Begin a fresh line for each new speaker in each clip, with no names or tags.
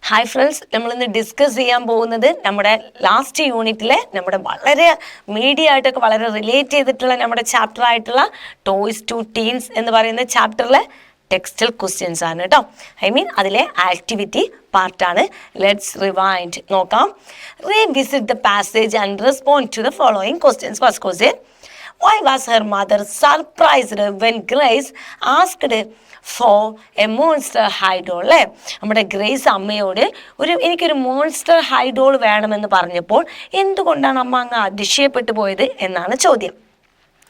Hi friends, നമ്മളിന്ന് discuss ചെയ്യാൻ പോകുന്നത് നമ്മുടെ ലാസ്റ്റ് യൂണിറ്റിലെ നമ്മുടെ വളരെ മീഡിയ ആയിട്ടൊക്കെ വളരെ റിലേറ്റ് ചെയ്തിട്ടുള്ള നമ്മുടെ ചാപ്റ്റർ ആയിട്ടുള്ള ടോയ്സ് ടു ടീൻസ് എന്ന് പറയുന്ന ചാപ്റ്ററിലെ ടെക്സ്റ്റൽ ക്വസ്റ്റ്യൻസ് ആണ് കേട്ടോ. അതിലെ ആക്ടിവിറ്റി പാർട്ടാണ്. ലെറ്റ്സ് റിവൈൻഡ് നോക്കാം. Revisit the passage and respond to the following questions. First question, why was her mother surprised when Grace asked for a monster high doll? അല്ലേ, നമ്മുടെ grace അമ്മയോട് എനിക്കൊരു മോൺസ്റ്റർ ഹൈ ഡോൾ വേണമെന്ന് പറഞ്ഞപ്പോൾ എന്തുകൊണ്ടാണ് അമ്മ അങ്ങ് അതിശയപ്പെട്ടു പോയത് എന്നാണ് ചോദ്യം.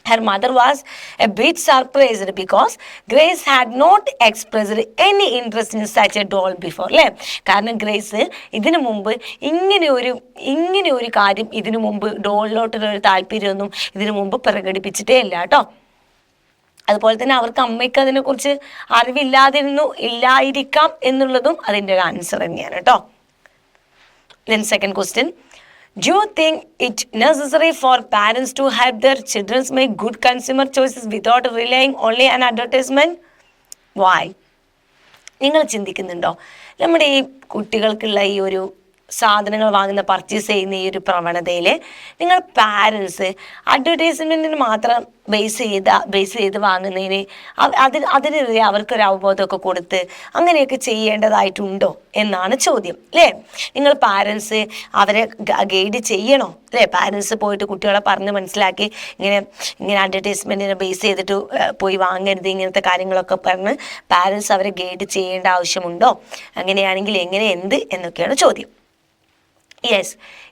Her mother was a bit surprised because Grace had not expressed any interest in such a doll before. അല്ലേ, കാരണം ഗ്രേസ് ഇതിനു മുമ്പ് ഇങ്ങനെ ഒരു കാര്യം ഇതിനു മുമ്പ് ഡോളിലോട്ടുള്ളൊരു താല്പര്യമൊന്നും ഇതിനു മുമ്പ് പ്രകടിപ്പിച്ചിട്ടേ ഇല്ല കേട്ടോ. അതുപോലെ തന്നെ അവർക്ക് അമ്മയ്ക്ക് അതിനെക്കുറിച്ച് ഇല്ലായിരിക്കാം എന്നുള്ളതും അതിൻ്റെ ഒരു ആൻസർ തന്നെയാണ് കേട്ടോ. Then second question, do you think it necessary for parents to help their children make good consumer choices without relying only on advertisement? Why? നിങ്ങൾ ചിന്തിക്കുന്നുണ്ടോ, നമ്മുടെ ഈ കുട്ടികൾക്കുള്ള ഈ ഒരു സാധനങ്ങൾ വാങ്ങുന്ന പർച്ചേസ് ചെയ്യുന്ന ഈ ഒരു പ്രവണതയിൽ നിങ്ങൾ പാരൻസ് അഡ്വർടൈസ്മെൻറ്റിന് മാത്രം ബേസ് ചെയ്ത് വാങ്ങുന്നതിന് അതിനെതിരെ അവർക്കൊരു അവബോധമൊക്കെ കൊടുത്ത് അങ്ങനെയൊക്കെ ചെയ്യേണ്ടതായിട്ടുണ്ടോ എന്നാണ് ചോദ്യം. അല്ലേ, നിങ്ങൾ പാരൻസ് അവരെ ഗൈഡ് ചെയ്യണോ? അല്ലേ, പാരൻസ് പോയിട്ട് കുട്ടികളെ പറഞ്ഞ് മനസ്സിലാക്കി ഇങ്ങനെ അഡ്വർടൈസ്മെൻറ്റിനെ ബേസ് ചെയ്തിട്ട് പോയി വാങ്ങരുത്, ഇങ്ങനത്തെ കാര്യങ്ങളൊക്കെ പറഞ്ഞ് പാരൻസ് അവരെ ഗൈഡ് ചെയ്യേണ്ട ആവശ്യമുണ്ടോ? അങ്ങനെയാണെങ്കിൽ എങ്ങനെ, എന്ത് എന്നൊക്കെയാണ് ചോദ്യം. Yes,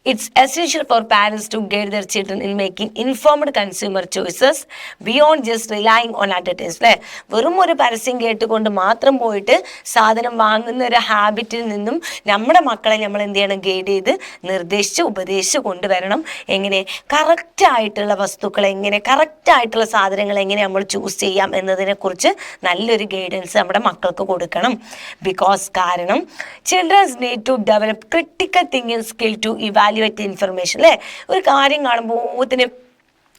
it's essential for parents to guide their children in making informed consumer choices beyond just relying on advertising. അല്ലേ, വെറും ഒരു പരസ്യം കേട്ടുകൊണ്ട് മാത്രം പോയിട്ട് സാധനം വാങ്ങുന്ന ഒരു ഹാബിറ്റിൽ നിന്നും നമ്മുടെ മക്കളെ നമ്മൾ എന്ത് ചെയ്യണം, ഗൈഡ് ചെയ്ത് ഉപദേശിച്ച് കൊണ്ടുവരണം. എങ്ങനെ കറക്റ്റായിട്ടുള്ള വസ്തുക്കളെ, എങ്ങനെ കറക്റ്റായിട്ടുള്ള സാധനങ്ങൾ എങ്ങനെ നമ്മൾ ചൂസ് ചെയ്യാം എന്നതിനെക്കുറിച്ച് നല്ലൊരു ഗൈഡൻസ് നമ്മുടെ മക്കൾക്ക് കൊടുക്കണം. കാരണം childrens need to develop critical thinking skill to evaluate information. അല്ലേ, ഒരു കാര്യം കാണുമ്പോൾ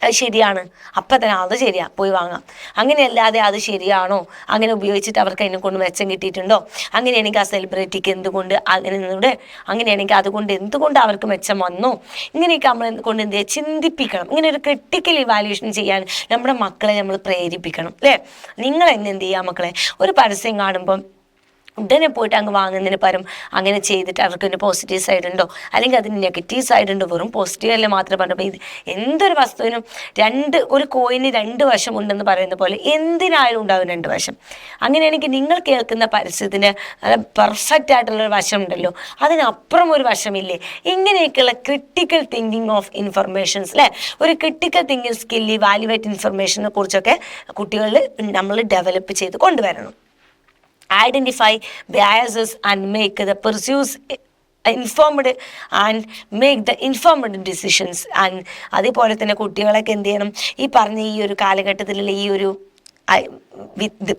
അത് ശരിയാണ്, അപ്പം തന്നെ അത് ശരിയാ, പോയി വാങ്ങാം. അങ്ങനെയല്ലാതെ അത് ശരിയാണോ, അങ്ങനെ ഉപയോഗിച്ചിട്ട് അവർക്ക് അതിനെ കൊണ്ട് മെച്ചം കിട്ടിയിട്ടുണ്ടോ, അങ്ങനെയാണെങ്കിൽ ആ സെലിബ്രിറ്റിക്ക് എന്തുകൊണ്ട് അങ്ങനെയാണെങ്കിൽ അതുകൊണ്ട് എന്തുകൊണ്ട് അവർക്ക് മെച്ചം വന്നോ, ഇങ്ങനെയൊക്കെ നമ്മൾ കൊണ്ട് എന്ത് ചെയ്യുക, ചിന്തിപ്പിക്കണം. ഇങ്ങനെ ഒരു ക്രിട്ടിക്കൽ ഇവാലുവേഷൻ ചെയ്യാൻ നമ്മുടെ മക്കളെ നമ്മൾ പ്രേരിപ്പിക്കണം. അല്ലേ, നിങ്ങൾ എന്ത് ചെയ്യുക, മക്കളെ ഒരു പരസ്യം കാണുമ്പം ഉടനെ പോയിട്ട് അങ്ങ് വാങ്ങുന്നതിന് പകരം അങ്ങനെ ചെയ്തിട്ട് അവർക്ക് ഒരു പോസിറ്റീവ് സൈഡ് ഉണ്ടോ അല്ലെങ്കിൽ അതിന് നെഗറ്റീവ് സൈഡ് ഉണ്ടോ, വെറും പോസിറ്റീവ് അല്ലേ മാത്രം പറഞ്ഞപ്പോൾ ഇത് എന്തൊരു വസ്തുവിനും ഒരു കോയിന് രണ്ട് വശം ഉണ്ടെന്ന് പറയുന്ന പോലെ എന്തിനായാലും ഉണ്ടാകും രണ്ട് വശം. അങ്ങനെയാണെങ്കിൽ നിങ്ങൾ കേൾക്കുന്ന പരസ്യത്തിന് പെർഫെക്റ്റ് ആയിട്ടുള്ളൊരു വശം ഉണ്ടല്ലോ, അതിനപ്പുറം ഒരു വശമില്ലേ. ഇങ്ങനെയൊക്കെയുള്ള ക്രിട്ടിക്കൽ തിങ്കിങ് ഓഫ് ഇൻഫർമേഷൻസ്, അല്ലേ, ഒരു ക്രിട്ടിക്കൽ തിങ്കിങ് സ്കിൽ, ഇവാലുവേറ്റ് ഇൻഫർമേഷനെ കുറിച്ചൊക്കെ കുട്ടികളിൽ നമ്മൾ ഡെവലപ്പ് ചെയ്ത് കൊണ്ടുവരണം. Identify biases and make the pursuits informed and make the informed decisions. And അതേപോലെ തന്നെ കുട്ടികളൊക്കെ എന്ത് ചെയ്യണം, ഈ പറഞ്ഞ ഈ ഒരു കാലഘട്ടത്തിലുള്ള ഈ ഒരു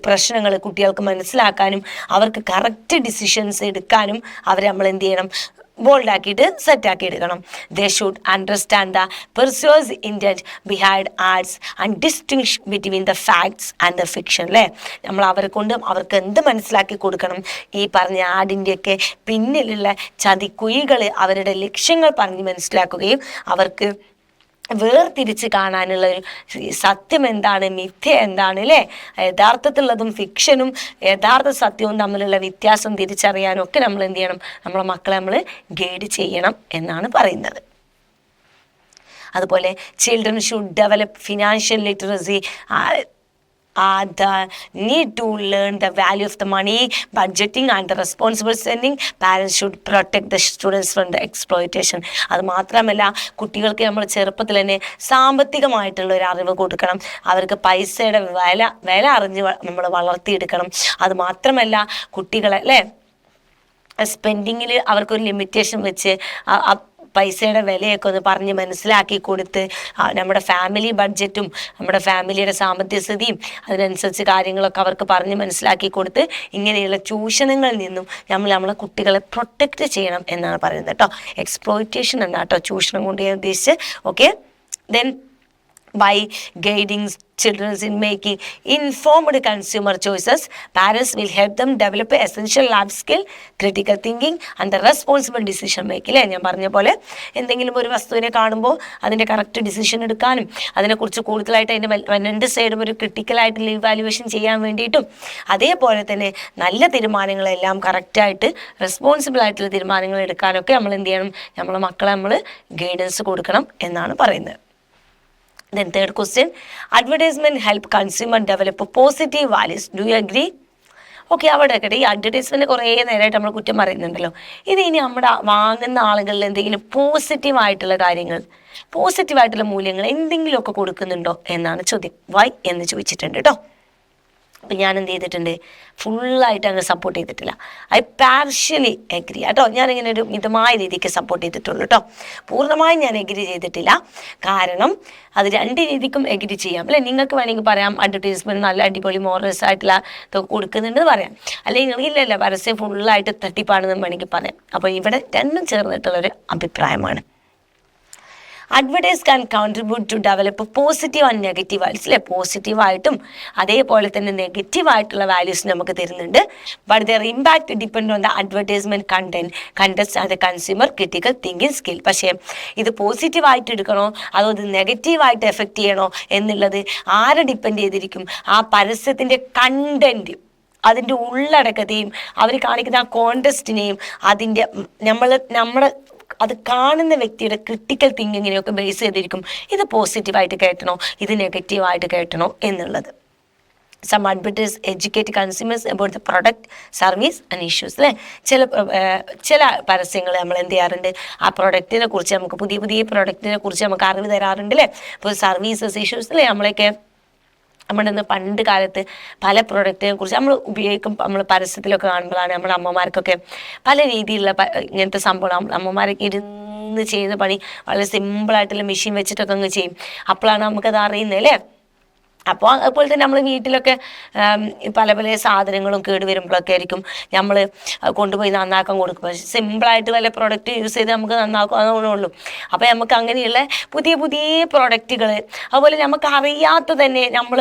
പ്രശ്നങ്ങൾ കുട്ടികൾക്ക് മനസ്സിലാക്കാനും അവർക്ക് കറക്റ്റ് ഡിസിഷൻസ് എടുക്കാനും അവരെ നമ്മൾ എന്ത് ചെയ്യണം, ബോൾഡാക്കിയിട്ട് സെറ്റാക്കി എടുക്കണം. They should understand the persuasive intent behind ads and distinguish between the facts and the fiction. അല്ലേ, നമ്മൾ അവർക്ക് എന്ത് മനസ്സിലാക്കി കൊടുക്കണം, ഈ പറഞ്ഞ ആഡിൻ്റെയൊക്കെ പിന്നിലുള്ള ചതിക്കുഴികൾ, അവരുടെ ലക്ഷ്യങ്ങൾ പറഞ്ഞ് മനസ്സിലാക്കുകയും അവർക്ക് വേർതിരിച്ച് കാണാനുള്ള ഒരു സത്യം എന്താണ്, മിഥ്യ എന്താണ്, അല്ലേ, യഥാർത്ഥത്തിലുള്ളതും ഫിക്ഷനും യഥാർത്ഥ സത്യവും തമ്മിലുള്ള വ്യത്യാസം തിരിച്ചറിയാനും ഒക്കെ നമ്മൾ എന്ത് ചെയ്യണം, നമ്മളെ മക്കളെ നമ്മൾ ഗൈഡ് ചെയ്യണം എന്നാണ് പറയുന്നത്. അതുപോലെ children should develop financial literacy. The need to learn the value of the money, budgeting and the responsible spending. Parents should protect the students from the exploitation. അത് മാത്രമല്ല, കുട്ടികൾക്ക് നമ്മൾ ചെറുപ്പത്തിൽ തന്നെ സാമ്പത്തികമായിട്ടുള്ള ഒരു അറിവ് കൊടുക്കണം. അവർക്ക് പൈസയുടെ വില അറിഞ്ഞ് നമ്മൾ വളർത്തിയെടുക്കണം. അത് മാത്രമല്ല, കുട്ടികളെ, അല്ലേ, സ്പെൻഡിങ്ങിൽ അവർക്കൊരു ലിമിറ്റേഷൻ വെച്ച് പൈസയുടെ വിലയൊക്കെ ഒന്ന് പറഞ്ഞ് മനസ്സിലാക്കി കൊടുത്ത് നമ്മുടെ ഫാമിലി ബഡ്ജറ്റും നമ്മുടെ ഫാമിലിയുടെ സാമ്പത്തിക സ്ഥിതിയും അതിനനുസരിച്ച് കാര്യങ്ങളൊക്കെ അവർക്ക് പറഞ്ഞ് മനസ്സിലാക്കി കൊടുത്ത് ഇങ്ങനെയുള്ള ചൂഷണങ്ങളിൽ നിന്നും നമ്മളെ കുട്ടികളെ പ്രൊട്ടക്റ്റ് ചെയ്യണം എന്നാണ് പറയുന്നത് കേട്ടോ. എക്സ്പ്ലോയിറ്റേഷൻ എന്നാണ് കേട്ടോ ചൂഷണം കൊണ്ട് ഞാൻ ഉദ്ദേശിച്ച്. Okay, then by guiding children in making informed consumer choices. Parents will help them develop a essential life skill, critical thinking and the responsible decision making. അല്ലേ, ഞാൻ പറഞ്ഞ പോലെ എന്തെങ്കിലും ഒരു വസ്തുവിനെ കാണുമ്പോൾ അതിൻ്റെ കറക്റ്റ് ഡിസിഷൻ എടുക്കാനും അതിനെക്കുറിച്ച് കൂടുതലായിട്ട് അതിൻ്റെ രണ്ട് സൈഡും ഒരു ക്രിട്ടിക്കലായിട്ടുള്ള ഇവാലുവേഷൻ ചെയ്യാൻ വേണ്ടിയിട്ടും, അതേപോലെ തന്നെ നല്ല തീരുമാനങ്ങളെല്ലാം കറക്റ്റായിട്ട് റെസ്പോൺസിബിൾ ആയിട്ടുള്ള തീരുമാനങ്ങൾ എടുക്കാനൊക്കെ നമ്മൾ എന്ത് ചെയ്യണം, നമ്മളെ മക്കളെ നമ്മൾ ഗൈഡൻസ് കൊടുക്കണം എന്നാണ് പറയുന്നത്. Then third question, advertisement help consumer develop positive values. Do you agree? Okay, അവിടെ കേട്ടെ, ഈ അഡ്വർടൈസ്മെൻറ്റ് കുറേ നേരമായിട്ട് നമ്മൾ കുറ്റം പറയുന്നുണ്ടല്ലോ. ഇത് ഇനി നമ്മുടെ വാങ്ങുന്ന ആളുകളിൽ എന്തെങ്കിലും പോസിറ്റീവായിട്ടുള്ള കാര്യങ്ങൾ, പോസിറ്റീവായിട്ടുള്ള മൂല്യങ്ങൾ എന്തെങ്കിലുമൊക്കെ കൊടുക്കുന്നുണ്ടോ എന്നാണ് ചോദ്യം. വൈ എന്ന് ചോദിച്ചിട്ടുണ്ട് കേട്ടോ. അപ്പം ഞാൻ എന്ത് ചെയ്തിട്ടുണ്ട്, ഫുള്ളായിട്ട് അങ്ങ് സപ്പോർട്ട് ചെയ്തിട്ടില്ല. ഐ പാർഷ്യലി എഗ്രി കേട്ടോ. ഞാനിങ്ങനെ ഒരു മിതമായ രീതിക്ക് സപ്പോർട്ട് ചെയ്തിട്ടുള്ളൂ കേട്ടോ. പൂർണ്ണമായും ഞാൻ എഗ്രി ചെയ്തിട്ടില്ല. കാരണം അത് രണ്ട് രീതിക്കും എഗ്രി ചെയ്യാം അല്ലേ. നിങ്ങൾക്ക് വേണമെങ്കിൽ പറയാം അഡ്വർടൈസ്മെൻറ്റ് നല്ല അടിപൊളി മോറൽസ് ആയിട്ടുള്ള ഇതൊക്കെ കൊടുക്കുന്നുണ്ടെന്ന് പറയാം, അല്ലെങ്കിൽ നിങ്ങൾക്ക് ഇല്ലല്ല പരസ്യം ഫുള്ളായിട്ട് തട്ടിപ്പാണെന്ന് വേണമെങ്കിൽ പറയാം. അപ്പോൾ ഇവിടെ രണ്ടും ചേർന്നിട്ടുള്ളൊരു അഭിപ്രായമാണ്. Advertise can contribute to develop positive and negative values അല്ലേ. പോസിറ്റീവായിട്ടും അതേപോലെ തന്നെ നെഗറ്റീവായിട്ടുള്ള വാല്യൂസ് നമുക്ക് തരുന്നുണ്ട്. But their impact depend on the advertisement contents and the consumer critical thinking skill. പക്ഷേ ഇത് പോസിറ്റീവായിട്ട് എടുക്കണോ അതോ ഇത് നെഗറ്റീവായിട്ട് എഫക്റ്റ് ചെയ്യണോ എന്നുള്ളത് ആരെ ഡിപ്പെൻഡ് ചെയ്തിരിക്കും, ആ പരസ്യത്തിൻ്റെ കണ്ടൻറ്റ്, അതിൻ്റെ ഉള്ളടക്കത്തെയും അവർ കാണിക്കുന്ന ആ കോണ്ടസ്റ്റിനെയും അതിൻ്റെ നമ്മുടെ അത് കാണുന്ന വ്യക്തിയുടെ ക്രിട്ടിക്കൽ തിങ്കിങ്ങിനെയൊക്കെ ബേസ് ചെയ്തിരിക്കും ഇത് പോസിറ്റീവായിട്ട് കേട്ടണോ ഇത് നെഗറ്റീവായിട്ട് കേട്ടണോ എന്നുള്ളത്. Some advertise educate consumers about the product, service and issues അല്ലേ. ചില പരസ്യങ്ങൾ നമ്മൾ എന്ത് ചെയ്യാറുണ്ട്, ആ പ്രൊഡക്റ്റിനെ കുറിച്ച് നമുക്ക് പുതിയ പ്രൊഡക്റ്റിനെ കുറിച്ച് നമുക്ക് അറിവ് തരാറുണ്ട് അല്ലേ. ഇപ്പോൾ സർവീസസ്, ഇഷ്യൂസ് അല്ലേ. നമ്മുടെ ഇന്ന് പണ്ട് കാലത്ത് പല പ്രൊഡക്റ്റിനെ കുറിച്ച് നമ്മൾ ഉപയോഗിക്കും, നമ്മൾ പരസ്യത്തിലൊക്കെ കാണുമ്പോഴാണ് നമ്മുടെ അമ്മമാർക്കൊക്കെ പല രീതിയിലുള്ള ഇങ്ങനത്തെ സംഭവം അമ്മമാരൊക്കെ ഇരുന്ന് ചെയ്യുന്ന പണി വളരെ സിമ്പിളായിട്ടുള്ള മെഷീൻ വെച്ചിട്ടൊക്കെ അങ്ങ് ചെയ്യും. അപ്പോഴാണ് നമുക്കത് അറിയുന്നത് അല്ലേ. അപ്പോൾ അതുപോലെ തന്നെ നമ്മൾ വീട്ടിലൊക്കെ പല സാധനങ്ങളും കേടുവരുമ്പോഴൊക്കെ ആയിരിക്കും നമ്മൾ കൊണ്ടുപോയി നന്നാക്കാൻ കൊടുക്കും. പക്ഷേ സിമ്പിളായിട്ട് വല്ല പ്രൊഡക്റ്റ് യൂസ് ചെയ്ത് നമുക്ക് നന്നാക്കാവുന്നേ. അപ്പോൾ നമുക്ക് അങ്ങനെയുള്ള പുതിയ പ്രൊഡക്റ്റുകൾ, അതുപോലെ നമുക്ക് അറിയാത്ത തന്നെ നമ്മൾ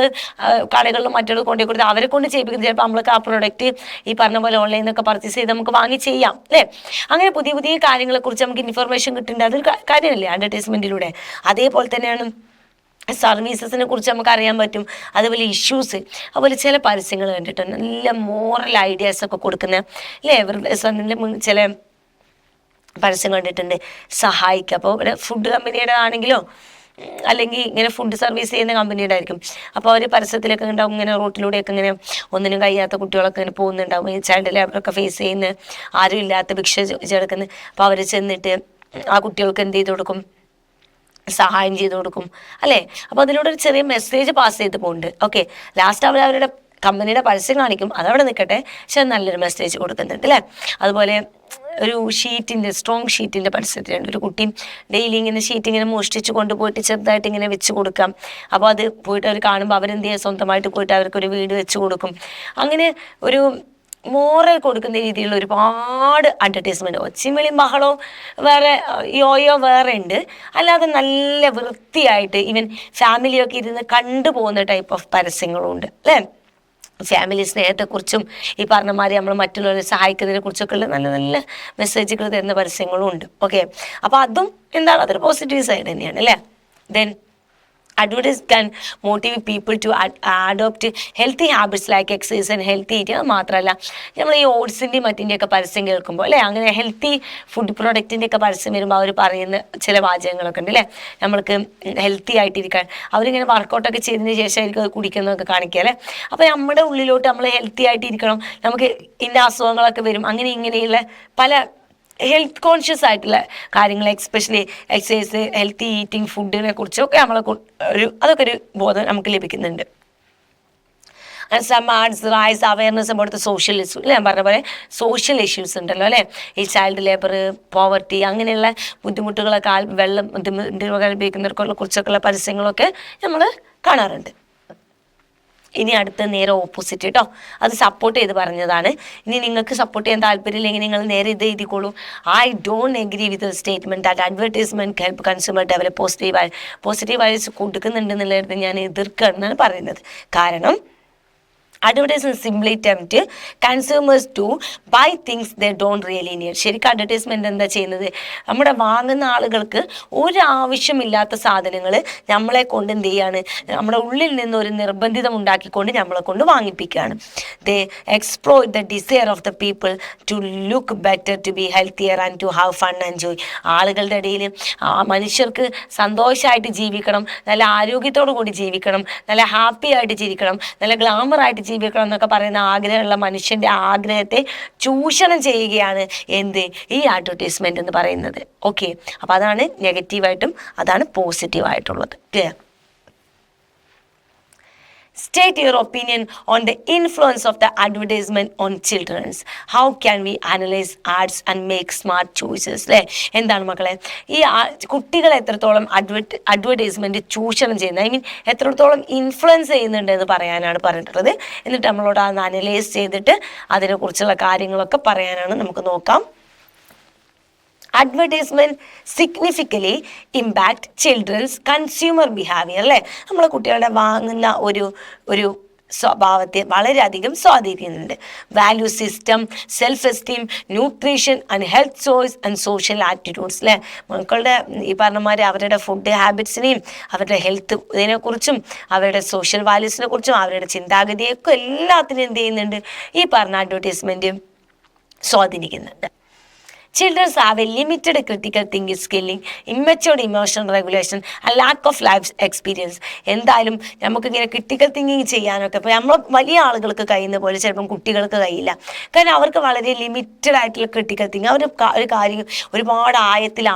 കടകളിലും മറ്റുള്ള കൊണ്ടുപോയി കൊടുത്ത് അവരെ കൊണ്ട് ചെയ്യിപ്പിക്കുന്നത് ചിലപ്പോൾ നമ്മൾക്ക് ആ പ്രൊഡക്റ്റ് ഈ പറഞ്ഞ പോലെ ഓൺലൈനിൽ നിന്നൊക്കെ പർച്ചേസ് ചെയ്ത് നമുക്ക് വാങ്ങി ചെയ്യാം അല്ലേ. അങ്ങനെ പുതിയ കാര്യങ്ങളെക്കുറിച്ച് നമുക്ക് ഇൻഫർമേഷൻ കിട്ടുന്നുണ്ട്. അതൊരു കാര്യമല്ലേ അഡ്വർടൈസ്മെൻറ്റിലൂടെ. അതേപോലെ തന്നെയാണ് സർവീസസിനെ കുറിച്ച് നമുക്ക് അറിയാൻ പറ്റും. അതുപോലെ ഇഷ്യൂസ്, അതുപോലെ ചില പരസ്യങ്ങൾ കണ്ടിട്ട് നല്ല മോറൽ ഐഡിയാസൊക്കെ കൊടുക്കുന്ന അല്ലേ. ചില പരസ്യം കണ്ടിട്ടുണ്ട് സഹായിക്കുക. അപ്പോൾ ഇവിടെ ഫുഡ് കമ്പനിയുടെ ആണെങ്കിലോ അല്ലെങ്കിൽ ഇങ്ങനെ ഫുഡ് സർവീസ് ചെയ്യുന്ന കമ്പനിയുടെ ആയിരിക്കും. അപ്പോൾ അവർ പരസ്യത്തിലൊക്കെ ഉണ്ടാവും ഇങ്ങനെ റോട്ടിലൂടെയൊക്കെ ഇങ്ങനെ ഒന്നിനും കഴിയാത്ത കുട്ടികളൊക്കെ ഇങ്ങനെ പോകുന്നുണ്ടാവും, ഈ ചൈൽഡ് ലേബറൊക്കെ ഫേസ് ചെയ്യുന്ന, ആരും ഇല്ലാത്ത ഭിക്ഷ ചെടുക്കുന്നത്. അപ്പോൾ അവർ ചെന്നിട്ട് ആ കുട്ടികൾക്ക് എന്ത് ചെയ്ത് കൊടുക്കും, സഹായം ചെയ്ത് കൊടുക്കും അല്ലേ. അപ്പോൾ അതിലൂടെ ഒരു ചെറിയ മെസ്സേജ് പാസ് ചെയ്ത് പോകുന്നുണ്ട്. ഓക്കെ, ലാസ്റ്റ് അവരുടെ കമ്പനിയുടെ പരസ്യം കാണിക്കും, അതവിടെ നിൽക്കട്ടെ, പക്ഷെ നല്ലൊരു മെസ്സേജ് കൊടുക്കുന്നുണ്ട് അല്ലേ. അതുപോലെ ഒരു സ്ട്രോങ് ഷീറ്റിൻ്റെ പരസ്യത്തിലുണ്ട്. ഒരു കുട്ടി ഡെയിലി ഇങ്ങനെ ഷീറ്റ് ഇങ്ങനെ മോഷ്ടിച്ച് കൊണ്ടുപോയിട്ട് ചെറുതായിട്ട് ഇങ്ങനെ വെച്ച് കൊടുക്കാം. അപ്പോൾ അത് പോയിട്ട് അവർ കാണുമ്പോൾ അവരെന്ത് ചെയ്യുക, സ്വന്തമായിട്ട് പോയിട്ട് അവർക്കൊരു വീട് വെച്ച് കൊടുക്കും. അങ്ങനെ ഒരു മോറൽ കൊടുക്കുന്ന രീതിയിലുള്ള ഒരുപാട് അഡ്വർടൈസ്മെൻറ്റ്, ഒച്ചിമിളിയും ബഹളവും വേറെ, യോയോ വേറെ ഉണ്ട്. അല്ലാതെ നല്ല വൃത്തിയായിട്ട് ഈവൻ ഫാമിലിയൊക്കെ ഇരുന്ന് കണ്ടുപോകുന്ന ടൈപ്പ് ഓഫ് പരസ്യങ്ങളും ഉണ്ട് അല്ലേ. ഫാമിലി സ്നേഹത്തെക്കുറിച്ചും ഈ പറഞ്ഞമാതിരി നമ്മൾ മറ്റുള്ളവരെ സഹായിക്കുന്നതിനെ കുറിച്ചൊക്കെ ഉള്ള നല്ല നല്ല മെസ്സേജുകൾ തരുന്ന പരസ്യങ്ങളും ഉണ്ട്. ഓക്കെ, അപ്പോൾ അതും എന്താണ്, അതൊരു പോസിറ്റീവ് സൈഡ് തന്നെയാണ് അല്ലേ. Then advertise can motivate people to adopt healthy habits like exercise and healthy eating. അത് മാത്രമല്ല നമ്മൾ ഈ ഓട്സിൻ്റെയും മറ്റിൻ്റെയൊക്കെ പരസ്യം കേൾക്കുമ്പോൾ അല്ലേ, അങ്ങനെ ഹെൽത്തി ഫുഡ് പ്രൊഡക്റ്റിൻ്റെയൊക്കെ പരസ്യം വരുമ്പോൾ അവർ പറയുന്ന ചില വാചകങ്ങളൊക്കെ ഉണ്ട് അല്ലേ. നമ്മൾക്ക് ഹെൽത്തി ആയിട്ടിരിക്കാൻ അവരിങ്ങനെ വർക്കൗട്ടൊക്കെ ചെയ്തതിന് ശേഷമായിരിക്കും അത് കുടിക്കുന്നതൊക്കെ കാണിക്കുക അല്ലേ. അപ്പോൾ നമ്മുടെ ഉള്ളിലോട്ട് നമ്മൾ ഹെൽത്തി ആയിട്ടിരിക്കണം, നമുക്ക് ഇന്ന അസുഖങ്ങളൊക്കെ വരും, അങ്ങനെ ഇങ്ങനെയുള്ള പല ഹെൽത്ത് കോൺഷ്യസ് ആയിട്ടുള്ള കാര്യങ്ങൾ, എക്സ്പെഷ്യലി എക്സസൈസ്, ഹെൽത്തി ഈറ്റിംഗ്, ഫുഡിനെ കുറിച്ചൊക്കെ അതൊക്കെ ഒരു ബോധം നമുക്ക് ലഭിക്കുന്നുണ്ട്. And some ads raise awareness about social issue അല്ലേ. ഞാൻ പറഞ്ഞ പോലെ സോഷ്യൽ ഇഷ്യൂസ് ഉണ്ടല്ലോ അല്ലേ, ഈ ചൈൽഡ് ലേബർ, പോവർട്ടി, അങ്ങനെയുള്ള ബുദ്ധിമുട്ടുകളൊക്കെ, വെള്ളം ബുദ്ധിമുട്ടുകൾ അനുഭവിക്കുന്നവർക്കുള്ള കുറിച്ചൊക്കെയുള്ള പരസ്യങ്ങളൊക്കെ നമ്മൾ കാണാറുണ്ട്. ഇനി അടുത്ത നേരെ ഓപ്പോസിറ്റ് കേട്ടോ, അത് സപ്പോർട്ട് ചെയ്ത് പറഞ്ഞതാണ്. ഇനി നിങ്ങൾക്ക് സപ്പോർട്ട് ചെയ്യാൻ താല്പര്യമില്ലെങ്കിൽ നിങ്ങൾ നേരെ ഇത് എഴുതിക്കോളൂ. I don't agree with statement that advertisement help consumer develop positive wise കൊടുക്കുന്നുണ്ടെന്നുള്ളത് ഞാൻ എതിർക്കുകയാണെന്നാണ് പറയുന്നത്. കാരണം advertisement simply tempt consumers to buy things they don't really need. ശരിക്കും അഡ്വർടൈസ്മെന്റ് എന്താ ചെയ്യുന്നത്? നമ്മുടെ വാങ്ങുന്ന ആളുകൾക്ക് ഒരു ആവശ്യമില്ലാത്ത സാധനങ്ങൾ നമ്മളെ കൊണ്ട് എന്ത് ചെയ്യാണ്, നമ്മുടെ ഉള്ളിൽ നിന്ന് ഒരു നിർബന്ധിതം ഉണ്ടാക്കിക്കൊണ്ട് നമ്മളെ കൊണ്ട് വാങ്ങിപ്പിക്കുകയാണ്. They exploit the desire of the people to look better, to be healthier and to have fun and joy. ആളുകളുടെ ഇടയിൽ മനുഷ്യർക്ക് സന്തോഷമായിട്ട് ജീവിക്കണം, നല്ല ആരോഗ്യത്തോടു കൂടി ജീവിക്കണം, നല്ല ഹാപ്പി ആയിട്ട് ജീവിക്കണം, നല്ല ഗ്ലാമറായിട്ട് ജീവിക്കണം എന്നൊക്കെ പറയുന്ന ആഗ്രഹമുള്ള മനുഷ്യന്റെ ആഗ്രഹത്തെ ചൂഷണം ചെയ്യുകയാണ് എന്ത് ഈ അഡ്വർടൈസ്മെന്റ് എന്ന് പറയുന്നത്. ഓക്കെ, അപ്പൊ അതാണ് നെഗറ്റീവായിട്ടും അതാണ് പോസിറ്റീവായിട്ടുള്ളത്. Clear? State your opinion on the influence of the advertisement on children. How can we analyze ads and make smart choices? അല്ലേ? എന്താണ് മക്കളെ ഈ കുട്ടികളെ എത്രത്തോളം അഡ്വർടൈസ്മെന്റ് ചൂഷണം ചെയ്യുന്നത്, ഐ മീൻ എത്രത്തോളം ഇൻഫ്ലുവൻസ് ചെയ്യുന്നുണ്ട് എന്ന് പറയാനാണ് പറഞ്ഞിട്ടുള്ളത്. എന്നിട്ട് നമ്മളോട് അത് അനലൈസ് ചെയ്തിട്ട് അതിനെക്കുറിച്ചുള്ള കാര്യങ്ങളൊക്കെ പറയാനാണ്. നമുക്ക് നോക്കാം. Advertisement സിഗ്നിഫിക്കലി impact children's consumer behaviour. അല്ലേ? നമ്മളെ കുട്ടികളുടെ വാങ്ങുന്ന ഒരു സ്വഭാവത്തെ വളരെയധികം സ്വാധീനിക്കുന്നുണ്ട്. Value system, self esteem, nutrition and health choice and social attitudes. അല്ലേ? മക്കളുടെ ഈ പറഞ്ഞമാര് അവരുടെ ഫുഡ് ഹാബിറ്റ്സിനെയും അവരുടെ ഹെൽത്ത് ഇതിനെക്കുറിച്ചും അവരുടെ സോഷ്യൽ വാല്യൂസിനെ കുറിച്ചും അവരുടെ ചിന്താഗതിയൊക്കെ എല്ലാത്തിനും എന്ത് ചെയ്യുന്നുണ്ട്, ഈ പറഞ്ഞ അഡ്വർടൈസ്മെന്റ് സ്വാധീനിക്കുന്നുണ്ട്. Children have a limited critical thinking skilling, immature emotional regulation, and lack of life experience. എന്തായാലും നമുക്കിങ്ങനെ ക്രിട്ടിക്കൽ തിങ്കിങ് ചെയ്യാനൊക്കെ ഇപ്പോൾ നമ്മൾ വലിയ ആളുകൾക്ക് കഴിയുന്ന പോലെ ചിലപ്പം കുട്ടികൾക്ക് കഴിയില്ല. കാരണം അവർക്ക് വളരെ ലിമിറ്റഡ് ആയിട്ടുള്ള ക്രിട്ടിക്കൽ തിങ്കിങ്, അവർ ഒരു കാര്യം ഒരുപാട് ആയത്തിൽ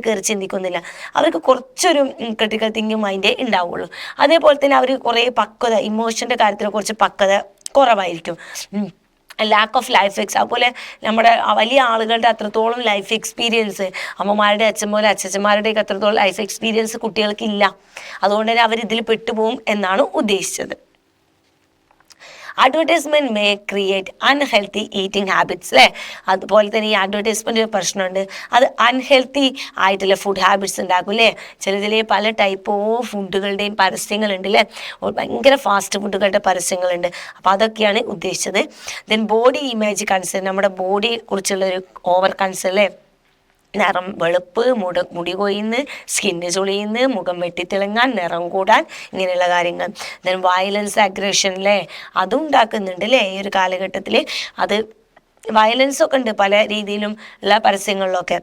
കയറി ചിന്തിക്കുന്നില്ല. അവർക്ക് കുറച്ചൊരു ക്രിട്ടിക്കൽ തിങ്കിങ് മൈൻഡേ ഉണ്ടാവുള്ളൂ. അതേപോലെ തന്നെ അവർ കുറേ പക്വത, ഇമോഷൻ്റെ കാര്യത്തിൽ കുറച്ച് പക്വത കുറവായിരിക്കും. ലാക്ക് ഓഫ് ലൈഫ് അതുപോലെ നമ്മുടെ വലിയ ആളുകളുടെ അത്രത്തോളം ലൈഫ് എക്സ്പീരിയൻസ് അമ്മമാരുടെ അച്ഛന്മാരുടെയൊക്കെ അത്രത്തോളം ലൈഫ് എക്സ്പീരിയൻസ് കുട്ടികൾക്കില്ല. അതുകൊണ്ട് തന്നെ അവർ ഇതിൽ പെട്ടുപോകും എന്നാണ് ഉദ്ദേശിച്ചത്. Advertisement may create unhealthy eating habits. അല്ലേ? അതുപോലെ തന്നെ ഈ അഡ്വർടൈസ്മെന്റ് ഒരു പ്രശ്നമുണ്ട്, അത് അൺഹെൽത്തി ആയിട്ടുള്ള ഫുഡ് ഹാബിറ്റ്സ് ഉണ്ടാക്കും. അല്ലേ? ചില പല ടൈപ്പ് ഓഫ് ഫുഡുകളുടെയും പരസ്യങ്ങളുണ്ട്. അല്ലേ? ഭയങ്കര ഫാസ്റ്റ് ഫുഡുകളുടെ പരസ്യങ്ങളുണ്ട്. അപ്പോൾ അതൊക്കെയാണ് ഉദ്ദേശിച്ചത്. ദെൻ ബോഡി ഇമേജ് കൺസേൺ, നമ്മുടെ ബോഡിയെ കുറിച്ചുള്ളൊരു ഓവർ കൺസേൺ. അല്ലേ? നിറം വെളുപ്പ്, മുടി കൊയ്യുന്ന്, സ്കിന്ന് ചുളിയുന്ന്, മുഖം വെട്ടിത്തിളങ്ങാൻ, നിറം കൂടാൻ, ഇങ്ങനെയുള്ള കാര്യങ്ങൾ. Then violence, aggression. അല്ലേ? അതും ഉണ്ടാക്കുന്നുണ്ട്. അല്ലേ? ഈ ഒരു കാലഘട്ടത്തിൽ അത് വയലൻസൊക്കെ ഉണ്ട് പല രീതിയിലും ഉള്ള പരസ്യങ്ങളിലൊക്കെ.